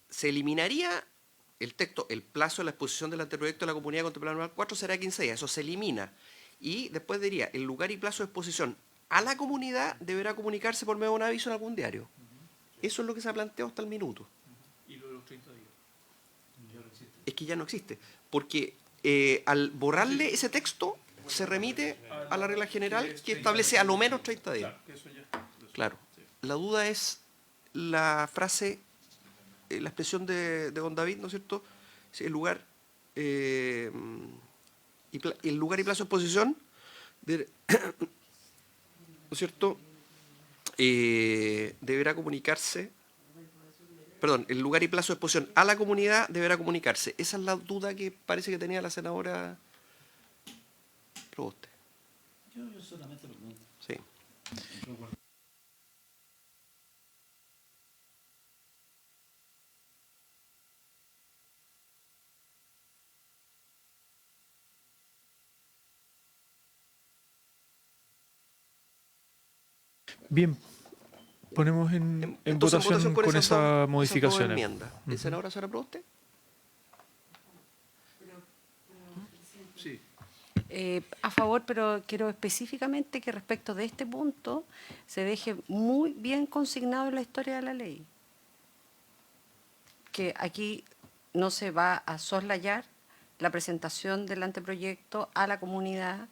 Se eliminaría el texto, el plazo de la exposición del anteproyecto de la comunidad contemporánea anual 4 será 15 días, eso se elimina. Y después diría, el lugar y plazo de exposición a la comunidad deberá comunicarse por medio de un aviso en algún diario. Eso es lo que se ha planteado hasta el minuto. ¿Y lo de los 30 días? Es que ya no existe, porque al borrarle ese texto se remite a la regla general que establece a lo menos 30 días. Claro. La duda es la frase, la expresión de don David, ¿no es cierto? El lugar, el lugar y plazo de exposición, ¿no es cierto? Deberá comunicarse, perdón, el lugar y plazo de exposición a la comunidad deberá comunicarse. Esa es la duda que parece que tenía la senadora Proboste. Yo solamente pregunto. Sí. Bien, ponemos en Entonces, votación con esas esas dos modificaciones. enmiendas. ¿El senadora Sara Proboste? Sí. A favor, pero quiero específicamente que respecto de este punto se deje muy bien consignado en la historia de la ley. Que aquí no se va a soslayar la presentación del anteproyecto a la comunidad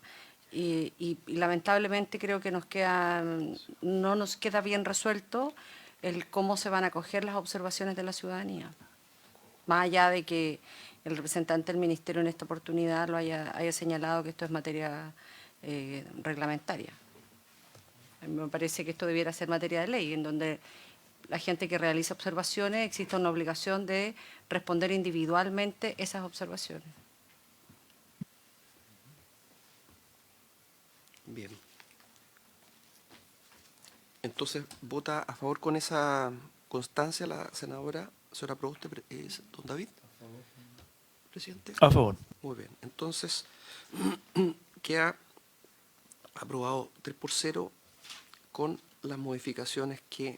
y lamentablemente creo que no nos queda bien resuelto el cómo se van a acoger las observaciones de la ciudadanía. Más allá de que el representante del Ministerio en esta oportunidad haya señalado que esto es materia reglamentaria. A mí me parece que esto debiera ser materia de ley, en donde la gente que realiza observaciones existe una obligación de responder individualmente esas observaciones. Bien. Entonces, ¿vota a favor con esa constancia la senadora señora Proboste, don David? Presidente. A favor. Muy bien. Entonces, queda aprobado 3-0 con las modificaciones que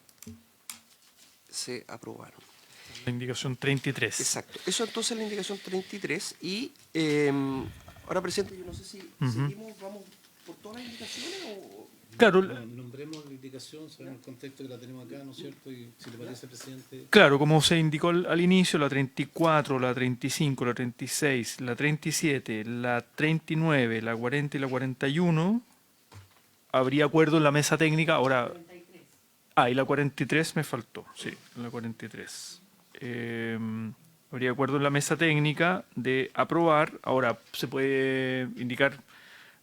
se aprobaron. La indicación 33. Exacto. Eso entonces es la indicación 33. Y ahora, presidente, yo no sé si seguimos, vamos por todas las indicaciones o... Claro, Nombremos la indicación, sabemos el contexto que la tenemos acá, ¿no es cierto? Y si le parece, presidente. claro, como se indicó al inicio, la 34, la 35, la 36, la 37, la 39, la 40 y la 41, habría acuerdo en la mesa técnica. Ahora, y la 43 me faltó, sí, la 43. Habría acuerdo en la mesa técnica de aprobar. Ahora, se puede indicar,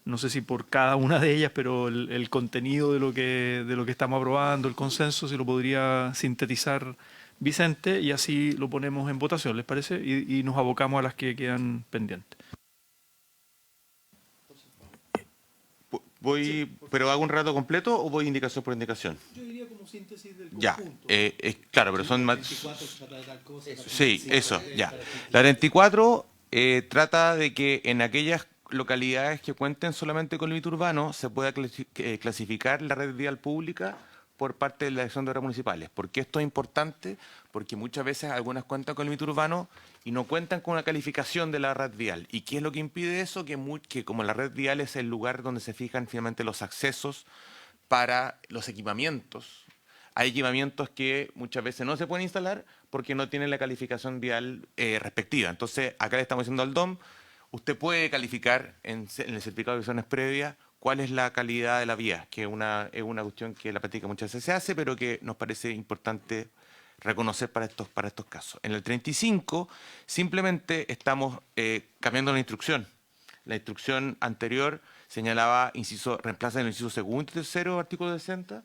no sé si por cada una de ellas, pero el contenido de lo que estamos aprobando, el consenso, si lo podría sintetizar Vicente, y así lo ponemos en votación, ¿les parece? Y nos abocamos a las que quedan pendientes. ¿Pero hago un relato completo o voy indicación por indicación? Yo diría como síntesis del Ya, claro, pero son más... Sí, eso, ya. La 34 trata de que en aquellas localidades que cuenten solamente con límite urbano se pueda clasificar la red vial pública por parte de la Dirección de Obras Municipales. ¿Por qué esto es importante? Porque muchas veces algunas cuentan con límite urbano y no cuentan con una calificación de la red vial. ¿Y qué es lo que impide eso? Que como la red vial es el lugar donde se fijan finalmente los accesos para los equipamientos, hay equipamientos que muchas veces no se pueden instalar porque no tienen la calificación vial respectiva. Entonces, acá le estamos diciendo al DOM, usted puede calificar en el certificado de visiones previas cuál es la calidad de la vía, que es una cuestión que en la práctica muchas veces se hace, pero que nos parece importante reconocer para estos casos. En el 35, simplemente estamos cambiando la instrucción. La instrucción anterior señalaba reemplaza el inciso segundo y tercero, artículo 60,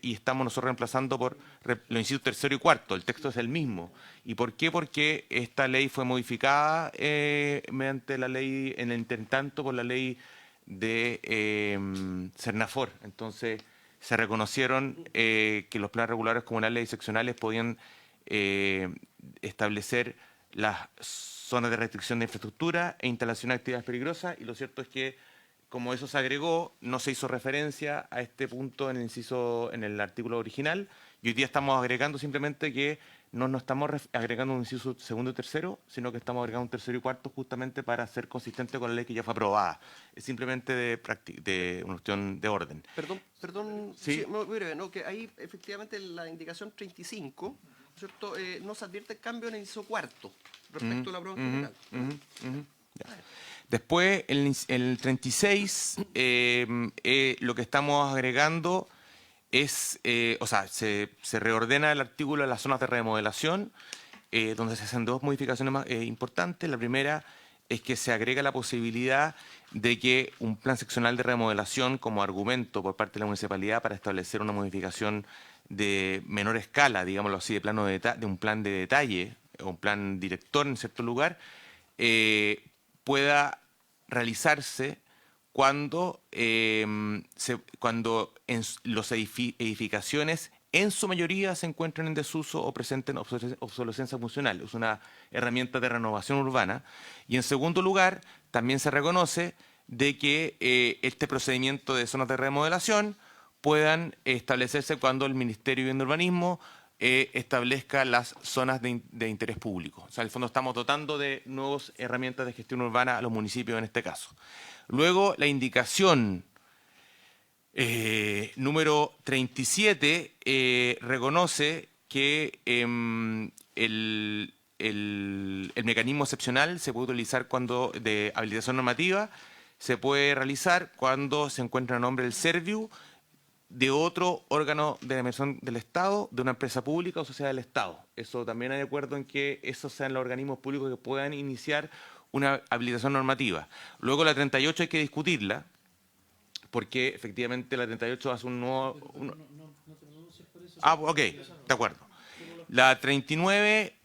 y estamos nosotros reemplazando por los incisos tercero y cuarto. El texto es el mismo. ¿Y por qué? Porque esta ley fue modificada mediante la ley, en el intertanto, por la ley de Cernafor. Entonces, se reconocieron que los planes regulares comunales y seccionales podían establecer las zonas de restricción de infraestructura e instalación de actividades peligrosas, y lo cierto es que, como eso se agregó, no se hizo referencia a este punto en el artículo original, y hoy día estamos agregando simplemente que no estamos agregando un inciso segundo y tercero, sino que estamos agregando un tercero y cuarto justamente para ser consistente con la ley que ya fue aprobada. Es simplemente de una cuestión de orden. Perdón, Sí. sí, muy breve, ¿no? Que ahí efectivamente la indicación 35, ¿cierto? No se advierte el cambio en el inciso cuarto respecto a la prueba general. Ya. Después, el 36, lo que estamos agregando es, se reordena el artículo de las zonas de remodelación, donde se hacen dos modificaciones más importantes. La primera es que se agrega la posibilidad de que un plan seccional de remodelación como argumento por parte de la municipalidad para establecer una modificación de menor escala, digámoslo así, de un plan de detalle o un plan director en cierto lugar, pueda realizarse cuando las edificaciones en su mayoría se encuentran en desuso o presenten obsolescencia funcional. Es una herramienta de renovación urbana. Y en segundo lugar, también se reconoce de que este procedimiento de zonas de remodelación puedan establecerse cuando el Ministerio de Vivienda y Urbanismo establezca las zonas de interés público. O sea, en el fondo estamos dotando de nuevas herramientas de gestión urbana a los municipios en este caso. Luego, la indicación número 37 reconoce que el mecanismo excepcional se puede utilizar de habilitación normativa, se puede realizar cuando se encuentra a nombre del Serviu, de otro órgano de administración del Estado, de una empresa pública o sociedad del Estado. Eso también hay de acuerdo en que esos sean los organismos públicos que puedan iniciar una habilitación normativa. Luego la 38 hay que discutirla, porque efectivamente la 38 hace un nuevo... ok, de acuerdo. La 39,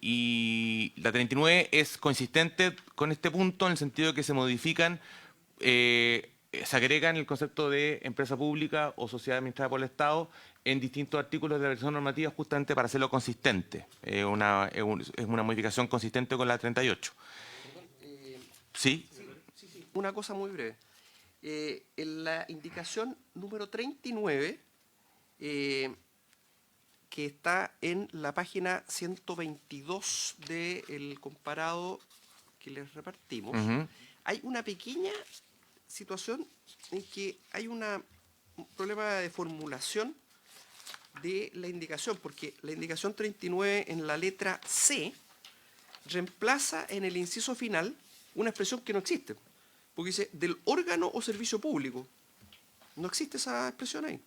y la 39 es consistente con este punto en el sentido de que se modifican, se agregan el concepto de empresa pública o sociedad administrada por el Estado en distintos artículos de la legislación normativa justamente para hacerlo consistente. Es una modificación consistente con la 38. ¿Sí? Una cosa muy breve. En la indicación número 39, que está en la página 122 del comparado que les repartimos, hay una pequeña situación en que hay un problema de formulación de la indicación, porque la indicación 39 en la letra C reemplaza en el inciso final una expresión que no existe, porque dice del órgano o servicio público. No existe esa expresión ahí.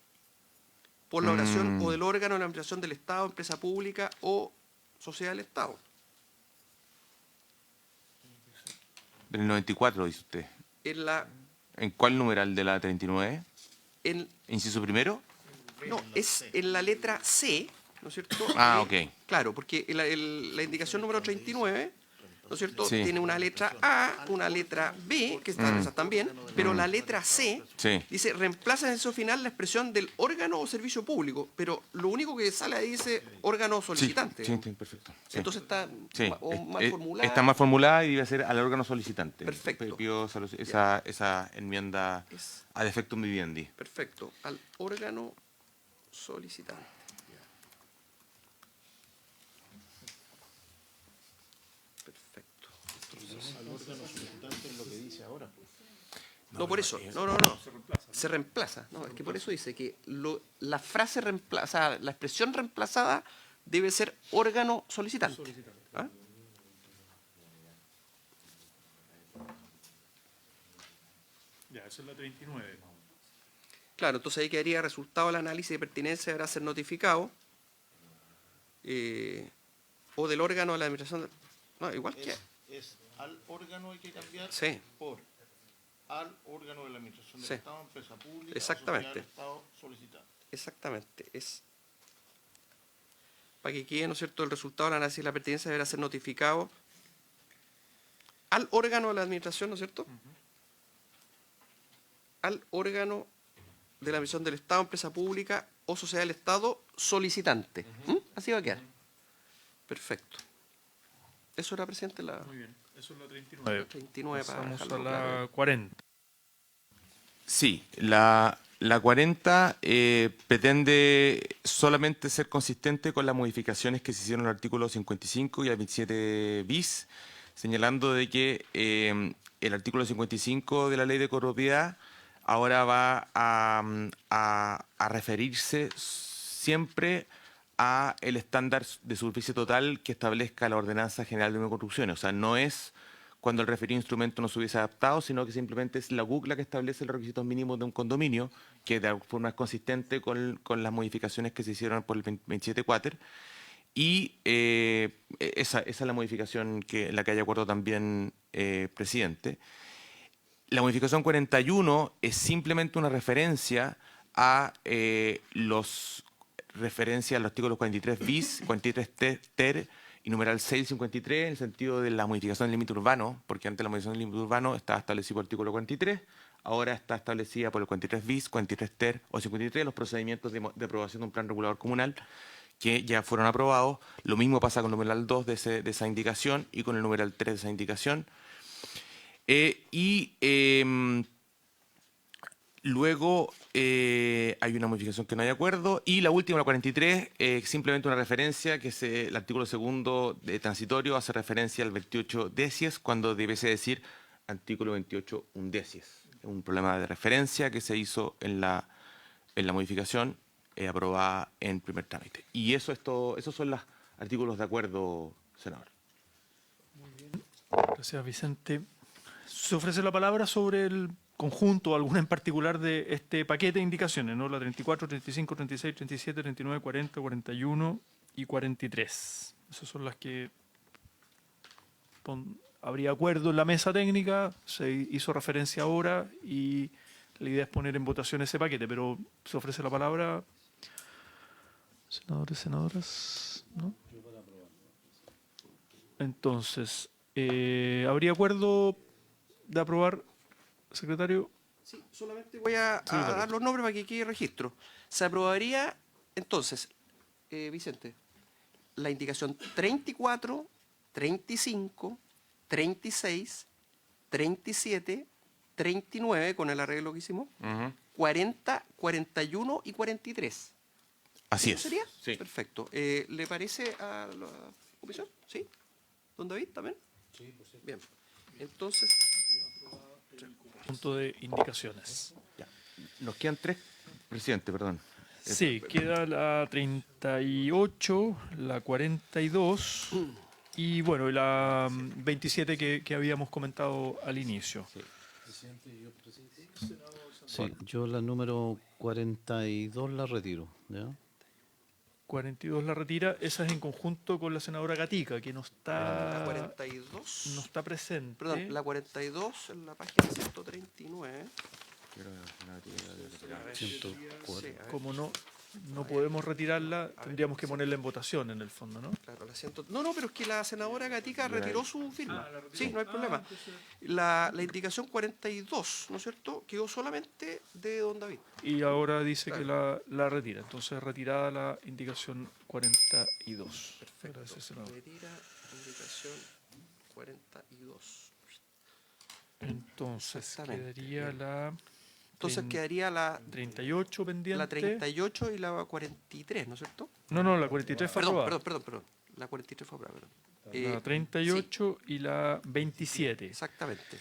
Por la oración o del órgano o la administración del Estado, empresa pública o sociedad del Estado. Del 94, dice usted. En la... ¿En cuál numeral de la 39? En, ¿Inciso primero? No, es en la letra C, ¿no es cierto? Ah, ok. Claro, porque la indicación número 39, ¿no es cierto? Sí. Tiene una letra A, una letra B, que están esas también, pero la letra C Sí. dice reemplaza en su final la expresión del órgano o servicio público, pero lo único que sale ahí dice órgano solicitante. Sí, perfecto. Sí. Entonces está Sí, mal formulada. está mal formulada y debe ser al órgano solicitante. Perfecto. Pido esa enmienda Es- a defectum vivendi. Perfecto, al órgano solicitante. Perfecto. No, por eso, no. Se reemplaza. No, es que por eso dice que la frase reemplazada, la expresión reemplazada debe ser órgano solicitante. ¿Ah? Ya, esa es la 39. Claro, entonces ahí quedaría resultado del análisis de pertinencia deberá ser notificado o del órgano de la administración. No, igual que. Es al órgano hay que cambiar Sí. por al órgano de la administración del Sí. Estado, empresa pública, Exactamente. o sociedad del Estado solicitante. Exactamente, es para que quede, ¿no es cierto?, el resultado del análisis de la pertinencia deberá ser notificado al órgano de la administración, ¿no es cierto? Al órgano de la administración del Estado, empresa pública o sociedad del Estado solicitante. ¿Mm? Así va a quedar. Perfecto. Eso era, presidente, la Muy bien, eso es la 39. 39 para Pasamos a dejarlo la claro. 40. Sí, la 40 pretende solamente ser consistente con las modificaciones que se hicieron al artículo 55 y al 27 bis, señalando de que el artículo 55 de la Ley de Copropiedad ahora va a referirse siempre a el estándar de superficie total que establezca la Ordenanza General de Construcciones. O sea, no es cuando el referido instrumento no se hubiese adaptado, sino que simplemente es la UCLA que establece los requisitos mínimos de un condominio, que de alguna forma es consistente con las modificaciones que se hicieron por el 27.4. Y esa es la modificación en la que hay acuerdo también, presidente. La modificación 41 es simplemente una referencia a referencia al artículo 43 bis, 43 ter y numeral 653 en el sentido de la modificación del límite urbano, porque antes la modificación del límite urbano estaba establecida por el artículo 43, ahora está establecida por el 43 bis, 43 ter o 53 los procedimientos de aprobación de un plan regulador comunal que ya fueron aprobados. Lo mismo pasa con el numeral 2 de esa indicación y con el numeral 3 de esa indicación. Luego hay una modificación que no hay acuerdo. Y la última, la 43, simplemente una referencia, que es el artículo segundo de transitorio, hace referencia al 28 decies, cuando debiese decir artículo 28 undecies. Es un problema de referencia que se hizo en la modificación aprobada en primer trámite. Y eso es todo, esos son los artículos de acuerdo, senador. Gracias, Vicente. Se ofrece la palabra sobre el conjunto, alguna en particular de este paquete de indicaciones, ¿no? La 34, 35, 36, 37, 39, 40, 41 y 43. Esas son las que habría acuerdo en la mesa técnica, se hizo referencia ahora y la idea es poner en votación ese paquete, pero se ofrece la palabra. Senadores, senadoras, ¿no? Entonces, ¿habría acuerdo de aprobar, secretario? Sí, solamente voy a dar los nombres para que quede registro. Se aprobaría, entonces, Vicente, la indicación 34, 35, 36, 37, 39, con el arreglo que hicimos, 40, 41 y 43. Así ¿Eso es. sería? Sí. Perfecto. ¿Le parece a la comisión? ¿Sí? ¿Don David también? Sí, por cierto. Bien. Entonces, Punto de indicaciones. Ya. Nos quedan tres, presidente, perdón. Sí, queda la 38, la 42 y bueno, la 27 que habíamos comentado al inicio. Sí, yo la número 42 la retiro, ¿ya? 42 la retira, esa es en conjunto con la senadora Gatica, que no la está, 42. no está presente. Perdón, la 42 en la página 139. A ver, 104. sí, a ver. Como no, no podemos retirarla, tendríamos que ponerla en votación en el fondo, ¿no? Claro, no, pero es que la senadora Gatica retiró su firma. la retiró. Sí, no hay problema. Entonces- La indicación 42, ¿no es cierto? Quedó solamente de don David. Y ahora dice que la retira. Entonces, retirada la indicación 42. Gracias, senador. Retira indicación 42. Entonces, Exactamente. quedaría la Entonces Trein- quedaría la 38 pendiente. La 38 y la 43, ¿no es cierto? No, la 43 fue Perdón, aprobada. perdón. La 43 fue aprobada, perdón. La 38 y la 27. Exactamente.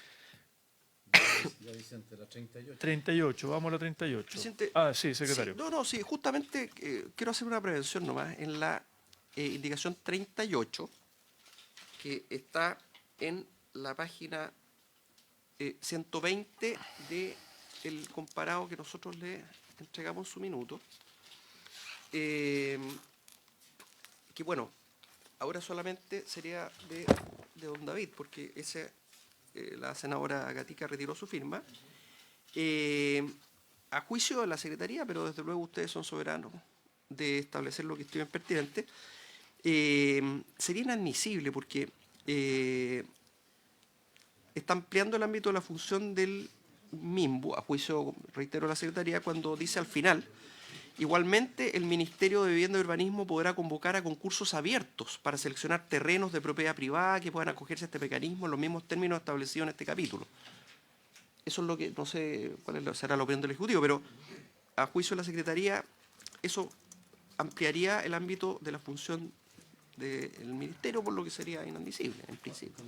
Ya Vicente, la 38. 38, vamos a la 38. Presidente, Sí, secretario. Sí, justamente quiero hacer una prevención nomás. En la indicación 38, que está en la página 120 del comparado que nosotros le entregamos en su minuto, que bueno, ahora solamente sería de don David, porque la senadora Gatica retiró su firma. A juicio de la Secretaría, pero desde luego ustedes son soberanos de establecer lo que estime pertinente, sería inadmisible porque está ampliando el ámbito de la función del MIMBU, a juicio, reitero, de la Secretaría, cuando dice al final: igualmente, el Ministerio de Vivienda y Urbanismo podrá convocar a concursos abiertos para seleccionar terrenos de propiedad privada que puedan acogerse a este mecanismo en los mismos términos establecidos en este capítulo. Eso es lo que, no sé cuál será la opinión del Ejecutivo, pero a juicio de la Secretaría, eso ampliaría el ámbito de la función del Ministerio, por lo que sería inadmisible, en principio.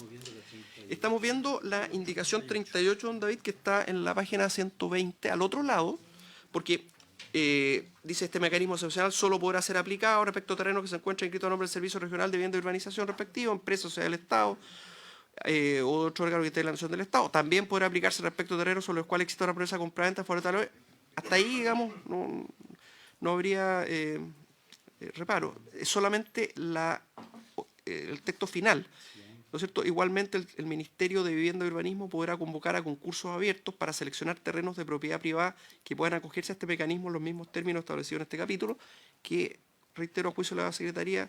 Estamos viendo la indicación 38, don David, que está en la página 120, al otro lado, porque dice: este mecanismo excepcional solo podrá ser aplicado respecto a terrenos que se encuentran inscritos a nombre del Servicio Regional de Vivienda y Urbanización respectivo, empresa o sea del Estado, o otro órgano que esté en la nación del Estado. También podrá aplicarse respecto a terrenos sobre los cuales exista una promesa de compraventa fuera de tal. Hasta ahí, digamos, no habría reparo. Es solamente el texto final, ¿no es cierto? Igualmente, el Ministerio de Vivienda y Urbanismo podrá convocar a concursos abiertos para seleccionar terrenos de propiedad privada que puedan acogerse a este mecanismo en los mismos términos establecidos en este capítulo, que, reitero, a juicio de la Secretaría,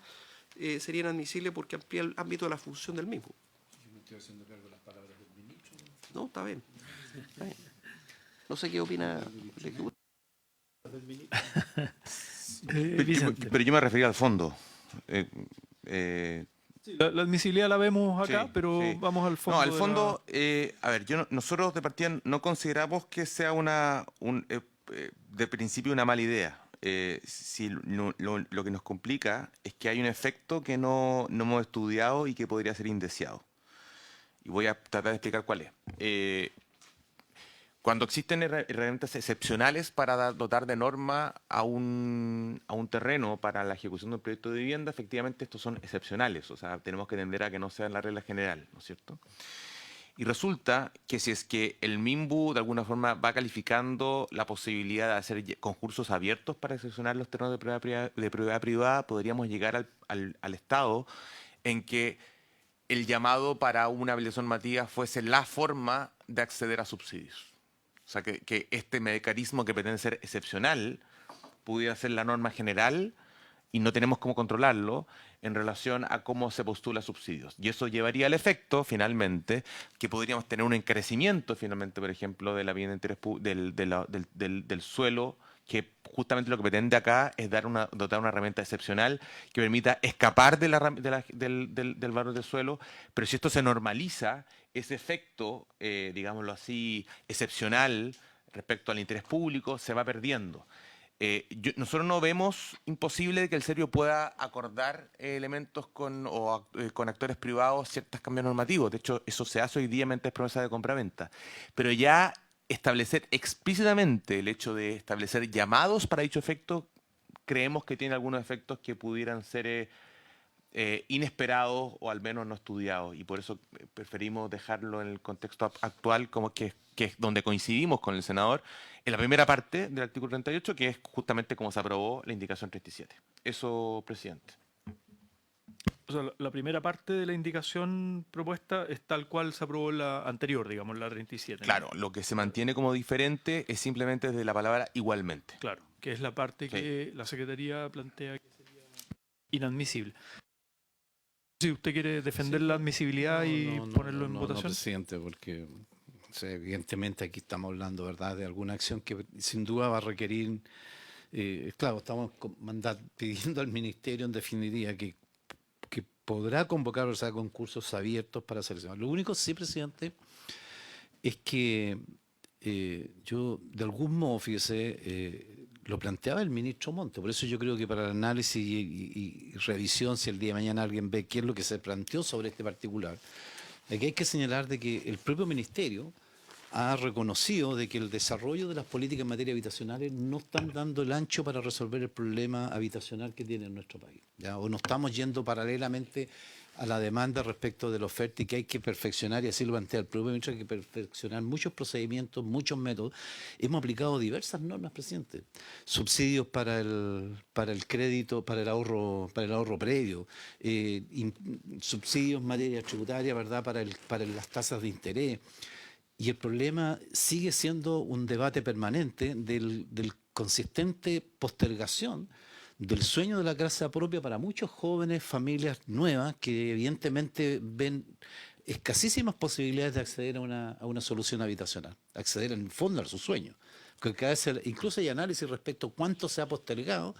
sería inadmisible porque amplía el ámbito de la función del mismo. No, está bien. Está bien. No sé qué opina el Ejecutivo. Vicente. Pero yo me refería al fondo. La admisibilidad la vemos acá, Sí, pero sí. vamos al fondo. No, al de fondo, a ver, nosotros de partida no consideramos que sea de principio una mala idea. Si lo que nos complica es que hay un efecto que no hemos estudiado y que podría ser indeseado. Y voy a tratar de explicar cuál es. Cuando existen herramientas excepcionales para dotar de norma a un terreno para la ejecución de un proyecto de vivienda, efectivamente estos son excepcionales, o sea, tenemos que tender a que no sean la regla general, ¿no es cierto? Y resulta que si es que el MIMBU de alguna forma va calificando la posibilidad de hacer concursos abiertos para seleccionar los terrenos de propiedad privada, podríamos llegar al estado en que el llamado para una habilitación normativa fuese la forma de acceder a subsidios. O sea, que este mecanismo que pretende ser excepcional pudiera ser la norma general y no tenemos cómo controlarlo en relación a cómo se postula subsidios. Y eso llevaría al efecto, finalmente, que podríamos tener un encarecimiento, finalmente, por ejemplo, de la vivienda de interés del suelo, que justamente lo que pretende acá es dotar una herramienta excepcional que permita escapar del valor del suelo, pero si esto se normaliza, ese efecto, digámoslo así, excepcional respecto al interés público se va perdiendo. Nosotros no vemos imposible que el Servio pueda acordar elementos con actores privados ciertos cambios normativos. De hecho, eso se hace hoy día mediante promesa de compraventa. Pero ya establecer explícitamente el hecho de establecer llamados para dicho efecto, creemos que tiene algunos efectos que pudieran ser inesperados o al menos no estudiados. Y por eso preferimos dejarlo en el contexto actual, como que es donde coincidimos con el senador, en la primera parte del artículo 38, que es justamente como se aprobó la indicación 37. Eso, presidente. O sea, la primera parte de la indicación propuesta es tal cual se aprobó la anterior, digamos, la 37. ¿no? Claro, lo que se mantiene como diferente es simplemente desde la palabra igualmente. Claro. que es la parte que la Secretaría plantea que sería inadmisible. Si usted quiere defender la admisibilidad y ponerlo en No, votación. presidente, porque o sea, evidentemente aquí estamos hablando, ¿verdad?, de alguna acción que sin duda va a requerir, claro, estamos pidiendo al Ministerio en definitiva que podrá convocar, o sea, concursos abiertos para seleccionar. Lo único, sí, presidente, es que yo, de algún modo, fíjese, lo planteaba el ministro Monte, por eso yo creo que para el análisis y revisión, si el día de mañana alguien ve qué es lo que se planteó sobre este particular, aquí hay que señalar de que el propio ministerio ha reconocido de que el desarrollo de las políticas en materia habitacionales no están dando el ancho para resolver el problema habitacional que tiene nuestro país, ¿ya? O no estamos yendo paralelamente a la demanda respecto de la oferta y que hay que perfeccionar, y así lo plantea el propio ministro, hay que perfeccionar muchos procedimientos, muchos métodos. Hemos aplicado diversas normas, presidente. Subsidios para el crédito, para el ahorro previo, subsidios en materia tributaria, ¿verdad?, para las tasas de interés. Y el problema sigue siendo un debate permanente del consistente postergación del sueño de la casa propia para muchos jóvenes, familias nuevas que evidentemente ven escasísimas posibilidades de acceder a una solución habitacional, acceder en el fondo a su sueño. Porque cada vez incluso hay análisis respecto a cuánto se ha postergado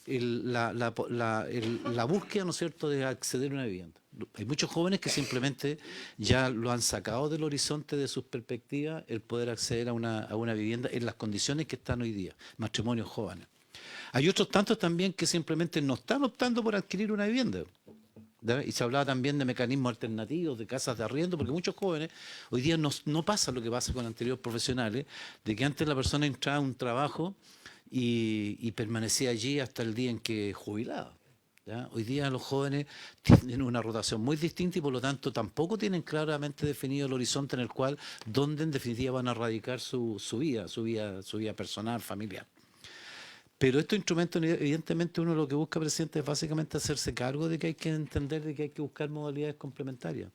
la búsqueda, ¿no es cierto?, de acceder a una vivienda. Hay muchos jóvenes que simplemente ya lo han sacado del horizonte de sus perspectivas el poder acceder a una vivienda en las condiciones que están hoy día, matrimonios jóvenes. Hay otros tantos también que simplemente no están optando por adquirir una vivienda. ¿Ya? Y se hablaba también de mecanismos alternativos, de casas de arriendo, porque muchos jóvenes, hoy día no pasa lo que pasa con anteriores profesionales, de que antes la persona entraba a un trabajo y permanecía allí hasta el día en que jubilaba. ¿Ya? Hoy día los jóvenes tienen una rotación muy distinta y por lo tanto tampoco tienen claramente definido el horizonte en el cual, donde en definitiva van a radicar su vida personal, familiar. Pero estos instrumentos, evidentemente, uno lo que busca, presidente, es básicamente hacerse cargo de que hay que entender de que hay que buscar modalidades complementarias.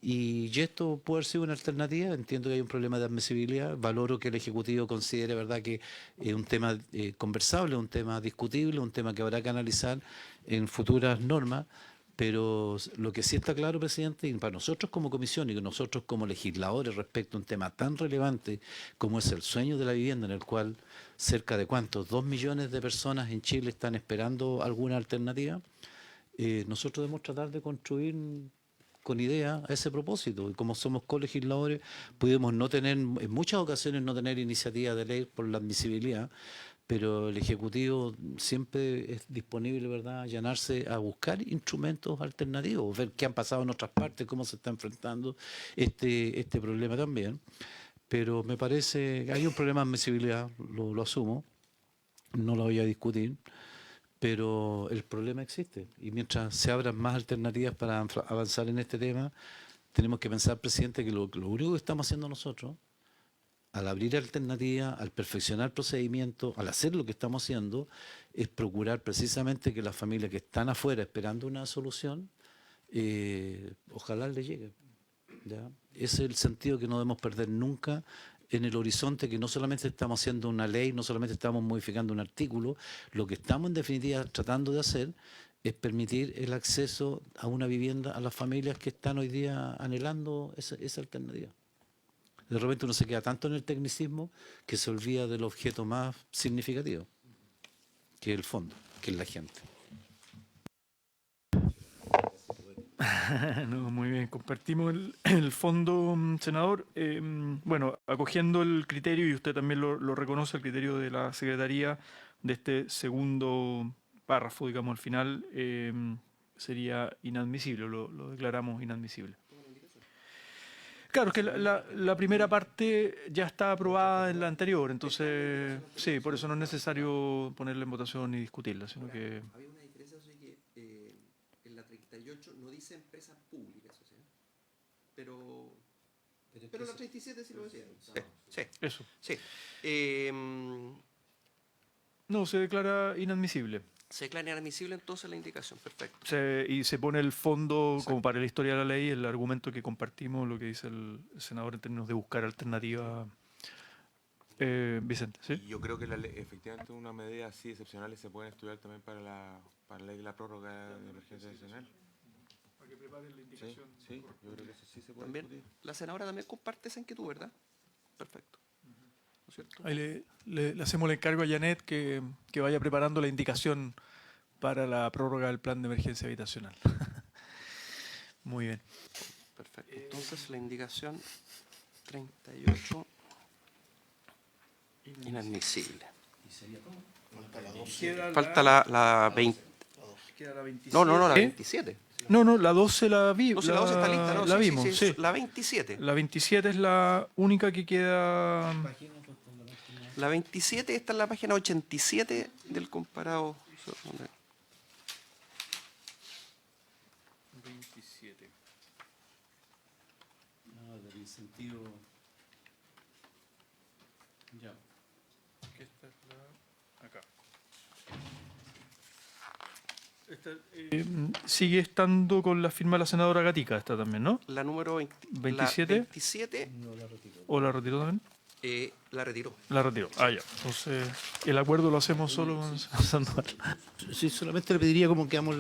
Y esto puede haber sido una alternativa. Entiendo que hay un problema de admisibilidad. Valoro que el Ejecutivo considere, ¿verdad?, que es un tema conversable, un tema discutible, un tema que habrá que analizar en futuras normas. Pero lo que sí está claro, presidente, y para nosotros como comisión y nosotros como legisladores respecto a un tema tan relevante como es el sueño de la vivienda, en el cual cerca de ¿cuántos? 2 millones de personas en Chile están esperando alguna alternativa, nosotros debemos tratar de construir con idea a ese propósito. Y como somos colegisladores, pudimos no tener, en muchas ocasiones no tener iniciativa de ley por la admisibilidad, pero el Ejecutivo siempre es disponible, ¿verdad?, a allanarse a buscar instrumentos alternativos, ver qué han pasado en otras partes, cómo se está enfrentando este problema también. Pero me parece que hay un problema de admisibilidad, lo asumo, no lo voy a discutir, pero el problema existe. Y mientras se abran más alternativas para avanzar en este tema, tenemos que pensar, presidente, que lo único que estamos haciendo nosotros, al abrir alternativas, al perfeccionar procedimientos, al hacer lo que estamos haciendo, es procurar precisamente que las familias que están afuera esperando una solución, ojalá les llegue. ¿Ya? Ese es el sentido que no debemos perder nunca en el horizonte, que no solamente estamos haciendo una ley, no solamente estamos modificando un artículo, lo que estamos en definitiva tratando de hacer es permitir el acceso a una vivienda a las familias que están hoy día anhelando esa alternativa. De repente uno se queda tanto en el tecnicismo que se olvida del objeto más significativo, que es el fondo, que es la gente. No, muy bien, compartimos el fondo, senador. Bueno, acogiendo el criterio, y usted también lo reconoce, el criterio de la Secretaría de este segundo párrafo, digamos, al final, sería inadmisible, lo declaramos inadmisible. Claro, es que la primera parte ya está aprobada en la anterior, entonces, sí, por eso no es necesario ponerla en votación ni discutirla, sino que... Había una diferencia, o sea, que en la 38 no dice empresas públicas, o sea, pero la 37 sí lo decía. Sí, Eso. sí. No, se declara inadmisible. Se declara inadmisible entonces la indicación, perfecto. Y se pone el fondo, Exacto, como para la historia de la ley, el argumento que compartimos, lo que dice el senador en términos de buscar alternativas Vicente, ¿sí? Y yo creo que efectivamente una medida así excepcionales se pueden estudiar también para la ley de la prórroga de emergencia nacional. Para que preparen la Sí, sí, yo creo que eso sí se puede También, discutir. la senadora también comparte esa inquietud, ¿verdad? Perfecto. ¿No es cierto? Ahí le hacemos el encargo a Janet que vaya preparando la indicación para la prórroga del plan de emergencia habitacional. Muy bien. Perfecto. Entonces la indicación 38 inadmisible. Falta la 20. No, la 27. No, la 12 la vi. No, si la 12 está lista, ¿no? La Sí, vimos, sí, sí. La 27. La 27 es la única que queda. La 27 está en la página 87 del comparado. 27. No, del incentivo. Ya. Esta es la. Acá. Sigue estando con la firma de la senadora Gatica, esta también, ¿no? La número 27. La 27 ¿O la retiró también? la retiró. La retiró. Ah, ya. Entonces, el acuerdo lo hacemos solo con Sandoval. Sí, solamente le pediría como quedamos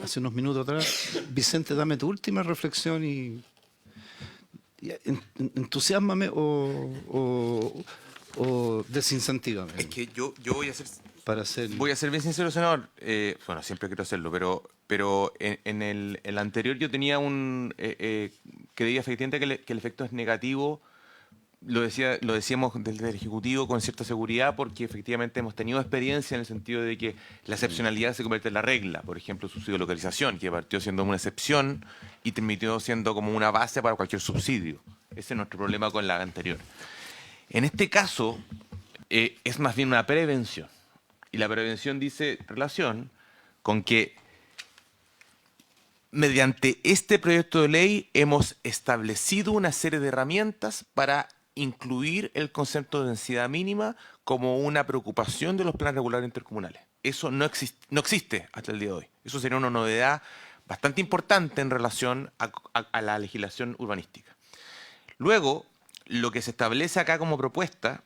hace unos minutos atrás. Vicente, dame tu última reflexión y entusiasmame o desincentívame. Es que yo voy a hacer... Para hacer... Voy a ser bien sincero, senador. Bueno, siempre quiero hacerlo, pero en el anterior yo tenía creía efectivamente que el efecto es negativo. Lo decíamos desde el Ejecutivo con cierta seguridad porque efectivamente hemos tenido experiencia en el sentido de que la excepcionalidad se convierte en la regla. Por ejemplo, el subsidio de localización, que partió siendo una excepción y terminó siendo como una base para cualquier subsidio. Ese es nuestro problema con la anterior. En este caso, es más bien una prevención. Y la prevención dice relación con que mediante este proyecto de ley hemos establecido una serie de herramientas para incluir el concepto de densidad mínima como una preocupación de los planes regulares intercomunales. Eso no existe hasta el día de hoy. Eso sería una novedad bastante importante en relación a la legislación urbanística. Luego, lo que se establece acá como propuesta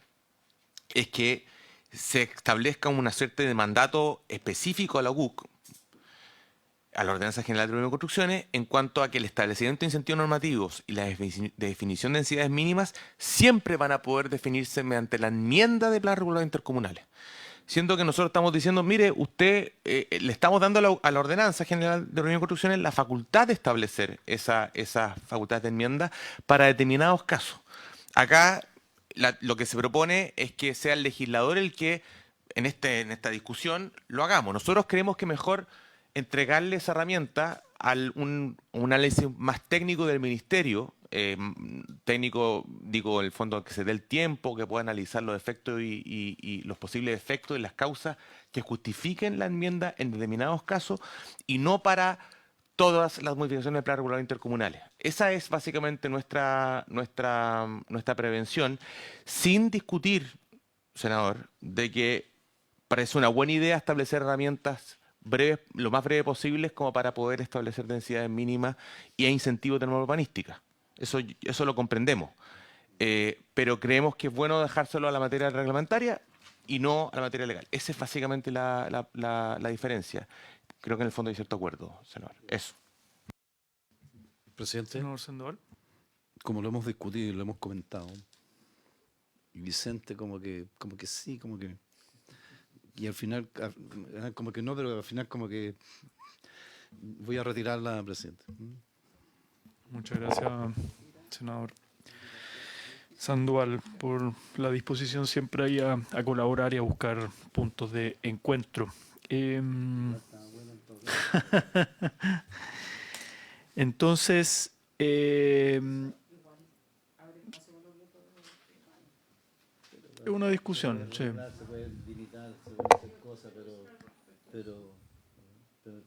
es que se establezca una suerte de mandato específico a la UC, a la Ordenanza General de Urbanismo y Construcciones, en cuanto a que el establecimiento de incentivos normativos y la definición de densidades mínimas siempre van a poder definirse mediante la enmienda de planes regulares intercomunales. Siendo que nosotros estamos diciendo, mire, usted le estamos dando a la Ordenanza General de Urbanismo y Construcciones la facultad de establecer esa facultad de enmienda para determinados casos. Acá lo que se propone es que sea el legislador el que en esta discusión lo hagamos. Nosotros creemos que mejor entregarle esa herramienta a un análisis más técnico del ministerio, técnico, digo, en el fondo que se dé el tiempo, que pueda analizar los efectos y los posibles efectos y las causas que justifiquen la enmienda en determinados casos y no para todas las modificaciones del plan regular intercomunales. Esa es básicamente nuestra prevención, sin discutir, senador, de que parece una buena idea establecer herramientas breves, lo más breve posibles, como para poder establecer densidades mínimas y incentivos de norma urbanística. Eso lo comprendemos. Pero creemos que es bueno dejárselo a la materia reglamentaria y no a la materia legal. Esa es básicamente la diferencia. Creo que en el fondo hay cierto acuerdo, senador. Eso. Presidente, Senador Sandoval. como lo hemos discutido y lo hemos comentado, y Vicente como que sí, como que... Y al final, como que no, pero al final como que voy a retirarla, presidente. Muchas gracias, senador Sandoval, por la disposición siempre ahí a colaborar y a buscar puntos de encuentro. Entonces, es una discusión, sí. Se pueden limitar, se pueden hacer cosas, pero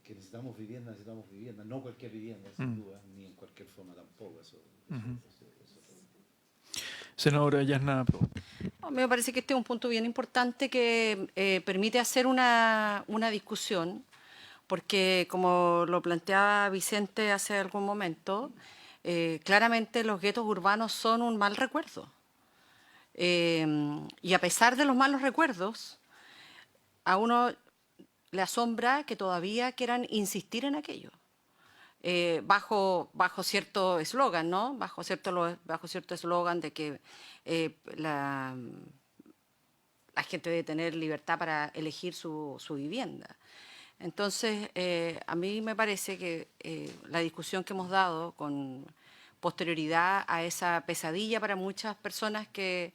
que necesitamos vivienda, no cualquier vivienda, sin duda, ni en cualquier forma tampoco. Senadora Yasna Proboste. No, me parece que este es un punto bien importante que permite hacer una discusión, porque como lo planteaba Vicente hace algún momento, claramente los guetos urbanos son un mal recuerdo. Y a pesar de los malos recuerdos, a uno le asombra que todavía quieran insistir en aquello. Bajo cierto eslogan, ¿no? Bajo cierto eslogan de que la gente debe tener libertad para elegir su vivienda. Entonces, a mí me parece que la discusión que hemos dado con posterioridad a esa pesadilla para muchas personas que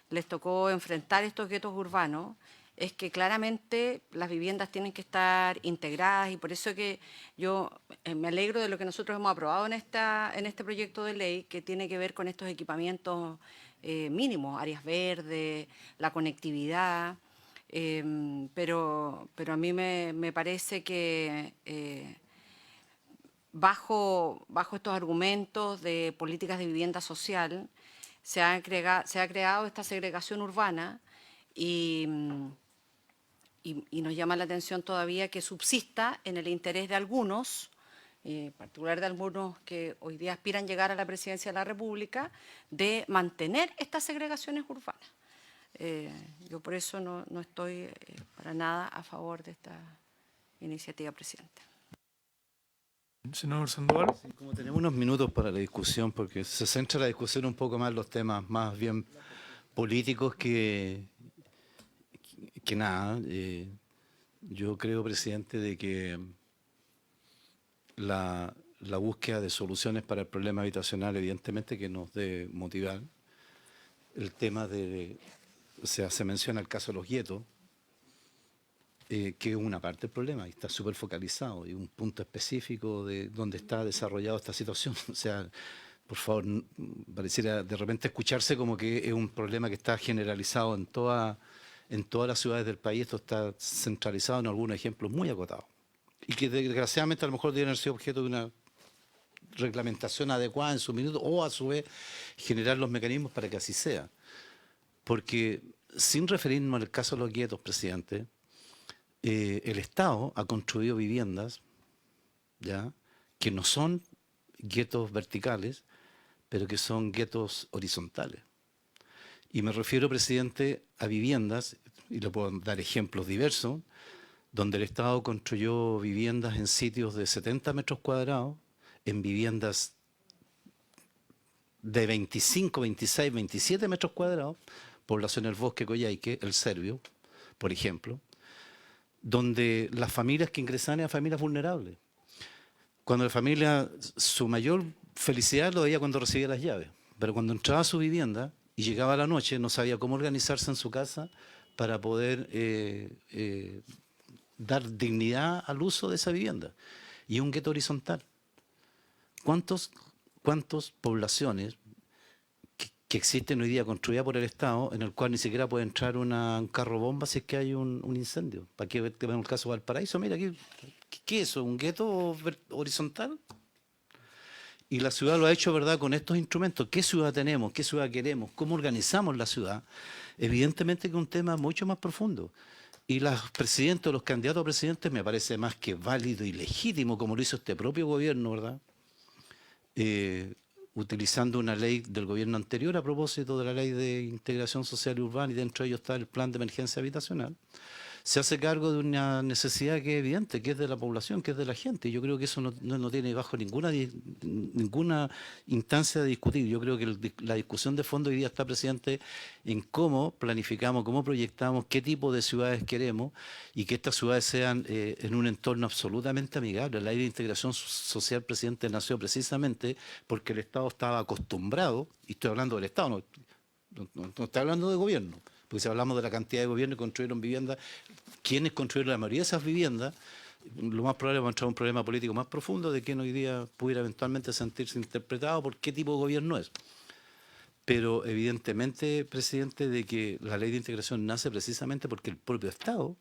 les tocó enfrentar estos guetos urbanos, es que claramente las viviendas tienen que estar integradas, y por eso que yo me alegro de lo que nosotros hemos aprobado en este proyecto de ley, que tiene que ver con estos equipamientos mínimos, áreas verdes, la conectividad, pero a mí me parece que bajo estos argumentos de políticas de vivienda social se ha creado esta segregación urbana, y nos llama la atención todavía que subsista en el interés de algunos, en particular de algunos que hoy día aspiran llegar a la presidencia de la República, de mantener estas segregaciones urbanas. Yo por eso no estoy para nada a favor de esta iniciativa, presidente. Senador Sandoval. Sí, como tenemos unos minutos para la discusión, porque se centra la discusión un poco más en los temas más bien políticos que nada. Yo creo, presidente, de que la búsqueda de soluciones para el problema habitacional, evidentemente que nos debe motivar. El tema o sea, se menciona el caso de los guetos, que es una parte del problema, y está súper focalizado, y un punto específico de donde está desarrollada esta situación. O sea, por favor, pareciera de repente escucharse como que es un problema que está generalizado en todas las ciudades del país. Esto está centralizado en algunos ejemplos muy acotados, y que desgraciadamente a lo mejor deben haber sido objeto de una reglamentación adecuada en su minuto, o a su vez generar los mecanismos para que así sea. Porque, sin referirnos al caso de los guetos, presidente, el Estado ha construido viviendas, ¿ya?, que no son guetos verticales, pero que son guetos horizontales. Y me refiero, presidente, a viviendas, y le puedo dar ejemplos diversos, donde el Estado construyó viviendas en sitios de 70 metros cuadrados, en viviendas de 25, 26, 27 metros cuadrados, población El Bosque, Coyhaique, El Servio, por ejemplo, donde las familias que ingresaban eran familias vulnerables. Cuando la familia, su mayor felicidad lo veía cuando recibía las llaves, pero cuando entraba a su vivienda y llegaba a la noche, no sabía cómo organizarse en su casa para poder dar dignidad al uso de esa vivienda. Y un gueto horizontal. ¿Cuántas poblaciones que existen hoy día construidas por el Estado, en el cual ni siquiera puede entrar un carro bomba si es que hay un incendio? ¿Para qué tenemos el caso de Valparaíso? Mira, ¿qué es eso? ¿Un gueto horizontal? Y la ciudad lo ha hecho, ¿verdad?, con estos instrumentos. ¿Qué ciudad tenemos? ¿Qué ciudad queremos? ¿Cómo organizamos la ciudad? Evidentemente que es un tema mucho más profundo. Y los presidentes, los candidatos a presidentes, me parece más que válido y legítimo, como lo hizo este propio gobierno, ¿verdad?, utilizando una ley del gobierno anterior a propósito de la ley de integración social y urbana, y dentro de ello está el plan de emergencia habitacional, se hace cargo de una necesidad que es evidente, que es de la población, que es de la gente. Y yo creo que eso no tiene bajo ninguna instancia de discutir. Yo creo que la discusión de fondo hoy día está, presidente, en cómo planificamos, cómo proyectamos, qué tipo de ciudades queremos, y que estas ciudades sean en un entorno absolutamente amigable. La ley de integración social, presidente, nació precisamente porque el Estado estaba acostumbrado, y estoy hablando del Estado, no estoy hablando de gobierno, porque si hablamos de la cantidad de gobiernos que construyeron viviendas, quienes construyeron la mayoría de esas viviendas, lo más probable es entrar a un problema político más profundo de quien hoy día pudiera eventualmente sentirse interpretado por qué tipo de gobierno es. Pero evidentemente, presidente, de que la ley de integración nace precisamente porque el propio Estado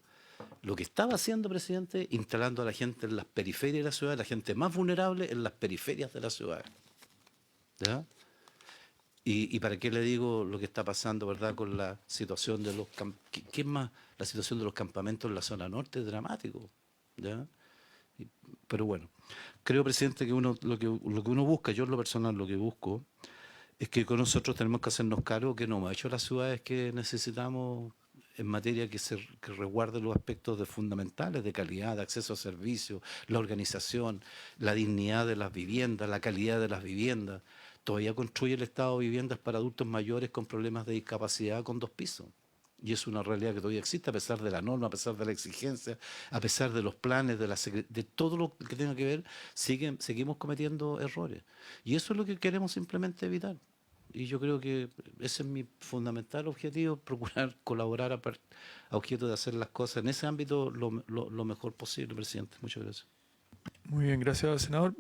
lo que estaba haciendo, presidente, instalando a la gente en las periferias de la ciudad, la gente más vulnerable en las periferias de la ciudad. ¿Ya? ¿Y para qué le digo lo que está pasando, verdad, con la situación de los ¿qué es más? La situación de los campamentos en la zona norte es dramático, ¿ya? Pero bueno, creo, presidente, que lo que uno busca, yo en lo personal lo que busco, es que con nosotros tenemos que hacernos cargo que no hemos hecho las ciudades que necesitamos en materia que resguarde los aspectos fundamentales de calidad, de acceso a servicios, la organización, la dignidad de las viviendas, la calidad de las viviendas. Todavía construye el Estado viviendas para adultos mayores con problemas de discapacidad con 2 pisos. Y es una realidad que todavía existe a pesar de la norma, a pesar de la exigencia, a pesar de los planes, de todo lo que tenga que ver, seguimos cometiendo errores. Y eso es lo que queremos simplemente evitar. Y yo creo que ese es mi fundamental objetivo, procurar colaborar a objeto de hacer las cosas en ese ámbito lo mejor posible, presidente. Muchas gracias. Muy bien, gracias, senador.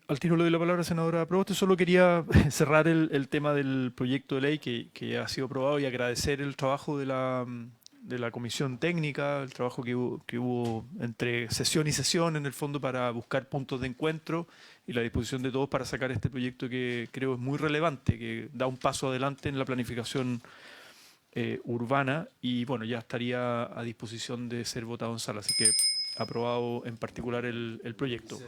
Al tiro le doy la palabra, senadora Proboste. Solo quería cerrar el tema del proyecto de ley que ya ha sido aprobado y agradecer el trabajo de la comisión técnica, el trabajo que hubo entre sesión y sesión, en el fondo, para buscar puntos de encuentro y la disposición de todos para sacar este proyecto que creo es muy relevante, que da un paso adelante en la planificación urbana y, bueno, ya estaría a disposición de ser votado en sala. Así que aprobado en particular el proyecto.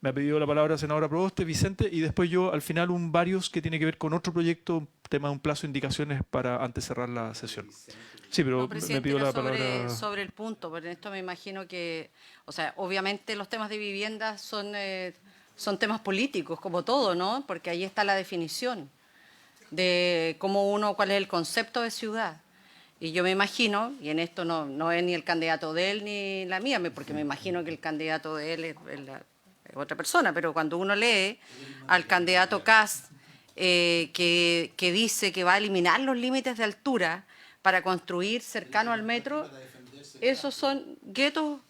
Me ha pedido la palabra senadora Proboste, Vicente, y después yo al final varios que tiene que ver con otro proyecto, tema de un plazo de indicaciones para antes cerrar la sesión. Sí, pero No, presidente, me pidió era la palabra. sobre el punto, pero en esto me imagino que, o sea, obviamente los temas de vivienda son temas políticos, como todo, ¿no? Porque ahí está la definición de cuál es el concepto de ciudad. Y yo me imagino, y en esto no es ni el candidato de él ni la mía, porque me imagino que el candidato de él es otra persona, pero cuando uno lee al candidato Kast que dice que va a eliminar los límites de altura para construir cercano al metro, esos son guetos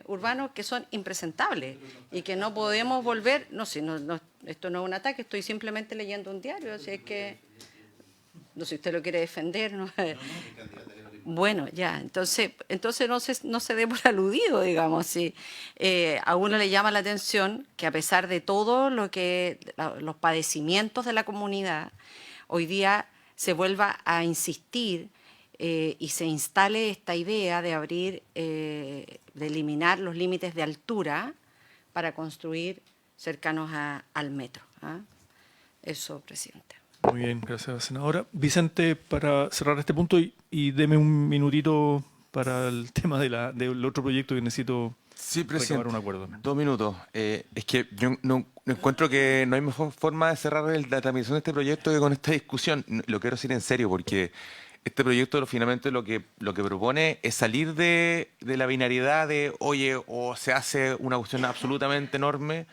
urbanos que son impresentables y que no podemos volver. Esto no es un ataque, estoy simplemente leyendo un diario, así es que no sé si usted lo quiere defender, ¿no? Bueno, ya, entonces no se dé por aludido, digamos. Si a uno le llama la atención que a pesar de todo los padecimientos de la comunidad, hoy día se vuelva a insistir y se instale esta idea de de eliminar los límites de altura para construir cercanos al metro. Eso, presidente. Muy bien, gracias, senadora. Vicente, para cerrar este punto y deme un minutito para el tema del otro proyecto que necesito recabar un acuerdo. 2 minutos. Es que yo no encuentro que no hay mejor forma de cerrar la tramitación de este proyecto que con esta discusión. Lo quiero decir en serio, porque este proyecto finalmente lo que propone es salir de la binariedad de, oye, o se hace una cuestión absolutamente enorme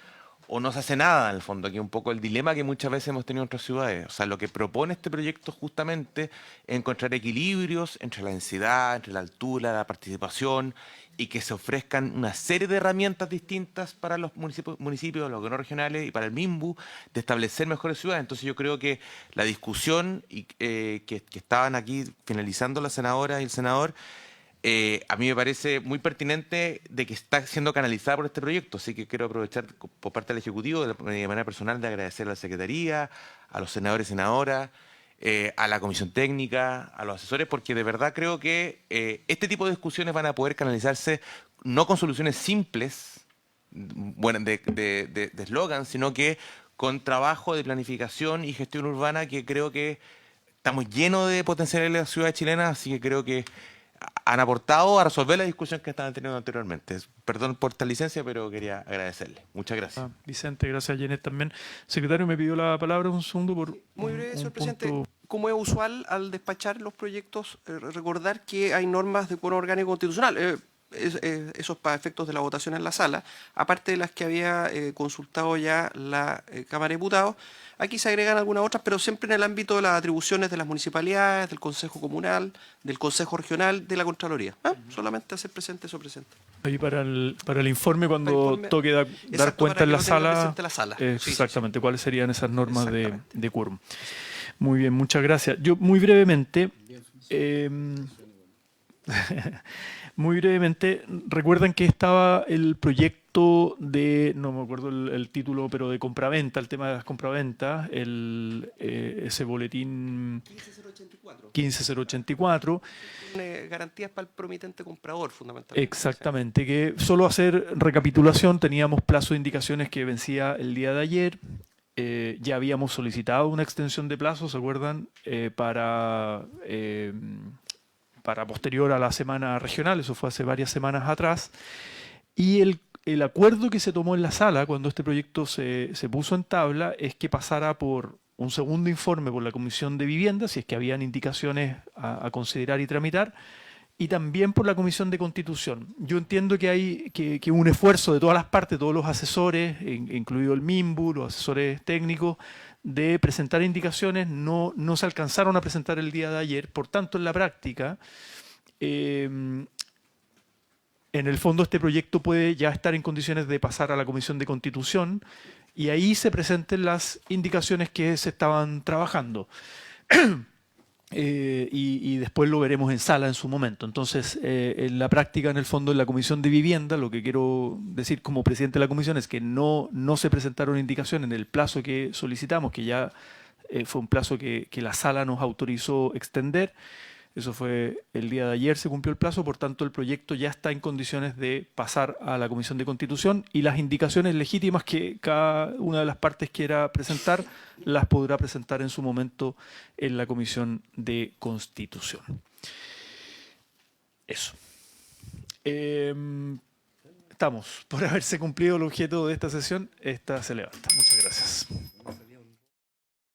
o no se hace nada, en el fondo. Aquí un poco el dilema que muchas veces hemos tenido en otras ciudades. O sea, lo que propone este proyecto justamente es encontrar equilibrios entre la densidad, entre la altura, la participación, y que se ofrezcan una serie de herramientas distintas para los municipios, los gobiernos regionales y para el MIMBU, de establecer mejores ciudades. Entonces yo creo que la discusión que estaban aquí finalizando la senadora y el senador, a mí me parece muy pertinente de que está siendo canalizada por este proyecto, así que quiero aprovechar por parte del Ejecutivo de manera personal de agradecer a la Secretaría, a los senadores y senadoras, a la Comisión Técnica, a los asesores, porque de verdad creo que este tipo de discusiones van a poder canalizarse no con soluciones simples, bueno, de eslogan, sino que con trabajo de planificación y gestión urbana que creo que estamos llenos de potencial en las ciudades chilenas, así que creo que han aportado a resolver la discusión que estaban teniendo anteriormente. Perdón por esta licencia, pero quería agradecerle. Muchas gracias. Vicente, gracias, Jeanette, también. Secretario, me pidió la palabra un segundo por Muy breve, señor presidente. punto. Como es usual al despachar los proyectos, recordar que hay normas de quórum orgánico constitucional. Esos para efectos de la votación en la sala, aparte de las que había consultado ya la Cámara de Diputados. Aquí se agregan algunas otras, pero siempre en el ámbito de las atribuciones de las municipalidades, del Consejo Comunal, del Consejo Regional, de la Contraloría. Solamente hacer presente eso, presidente. Ahí para el informe, cuando Para el informe, toque dar exacto, cuenta para en que la lo tenga sala, presente la sala. Sí, exactamente, sí. cuáles serían esas normas Exactamente. de quórum. Muy bien, muchas gracias. Yo muy brevemente, recuerdan que estaba el proyecto de, no me acuerdo el título, pero de compraventa, el tema de las compraventas, ese boletín 15084. Garantías para el promitente comprador, fundamentalmente. Exactamente, que solo hacer recapitulación, teníamos plazo de indicaciones que vencía el día de ayer. ya habíamos solicitado una extensión de plazo, ¿se acuerdan? Para posterior a la semana regional, eso fue hace varias semanas atrás. Y el acuerdo que se tomó en la sala cuando este proyecto se puso en tabla es que pasara por un segundo informe por la Comisión de Vivienda, si es que habían indicaciones a considerar y tramitar, y también por la Comisión de Constitución. Yo entiendo que hay que un esfuerzo de todas las partes, todos los asesores, incluido el MIMBU, los asesores técnicos, de presentar indicaciones, no se alcanzaron a presentar el día de ayer. Por tanto, en la práctica, en el fondo este proyecto puede ya estar en condiciones de pasar a la Comisión de Constitución y ahí se presenten las indicaciones que se estaban trabajando. Y después lo veremos en sala en su momento. Entonces, en la práctica, en el fondo, en la Comisión de Vivienda, lo que quiero decir como presidente de la Comisión es que no se presentaron indicaciones en el plazo que solicitamos, que ya fue un plazo que la sala nos autorizó extender. Eso fue el día de ayer, se cumplió el plazo, por tanto el proyecto ya está en condiciones de pasar a la Comisión de Constitución y las indicaciones legítimas que cada una de las partes quiera presentar, las podrá presentar en su momento en la Comisión de Constitución. Eso. Estamos. Por haberse cumplido el objeto de esta sesión, esta se levanta. Muchas gracias.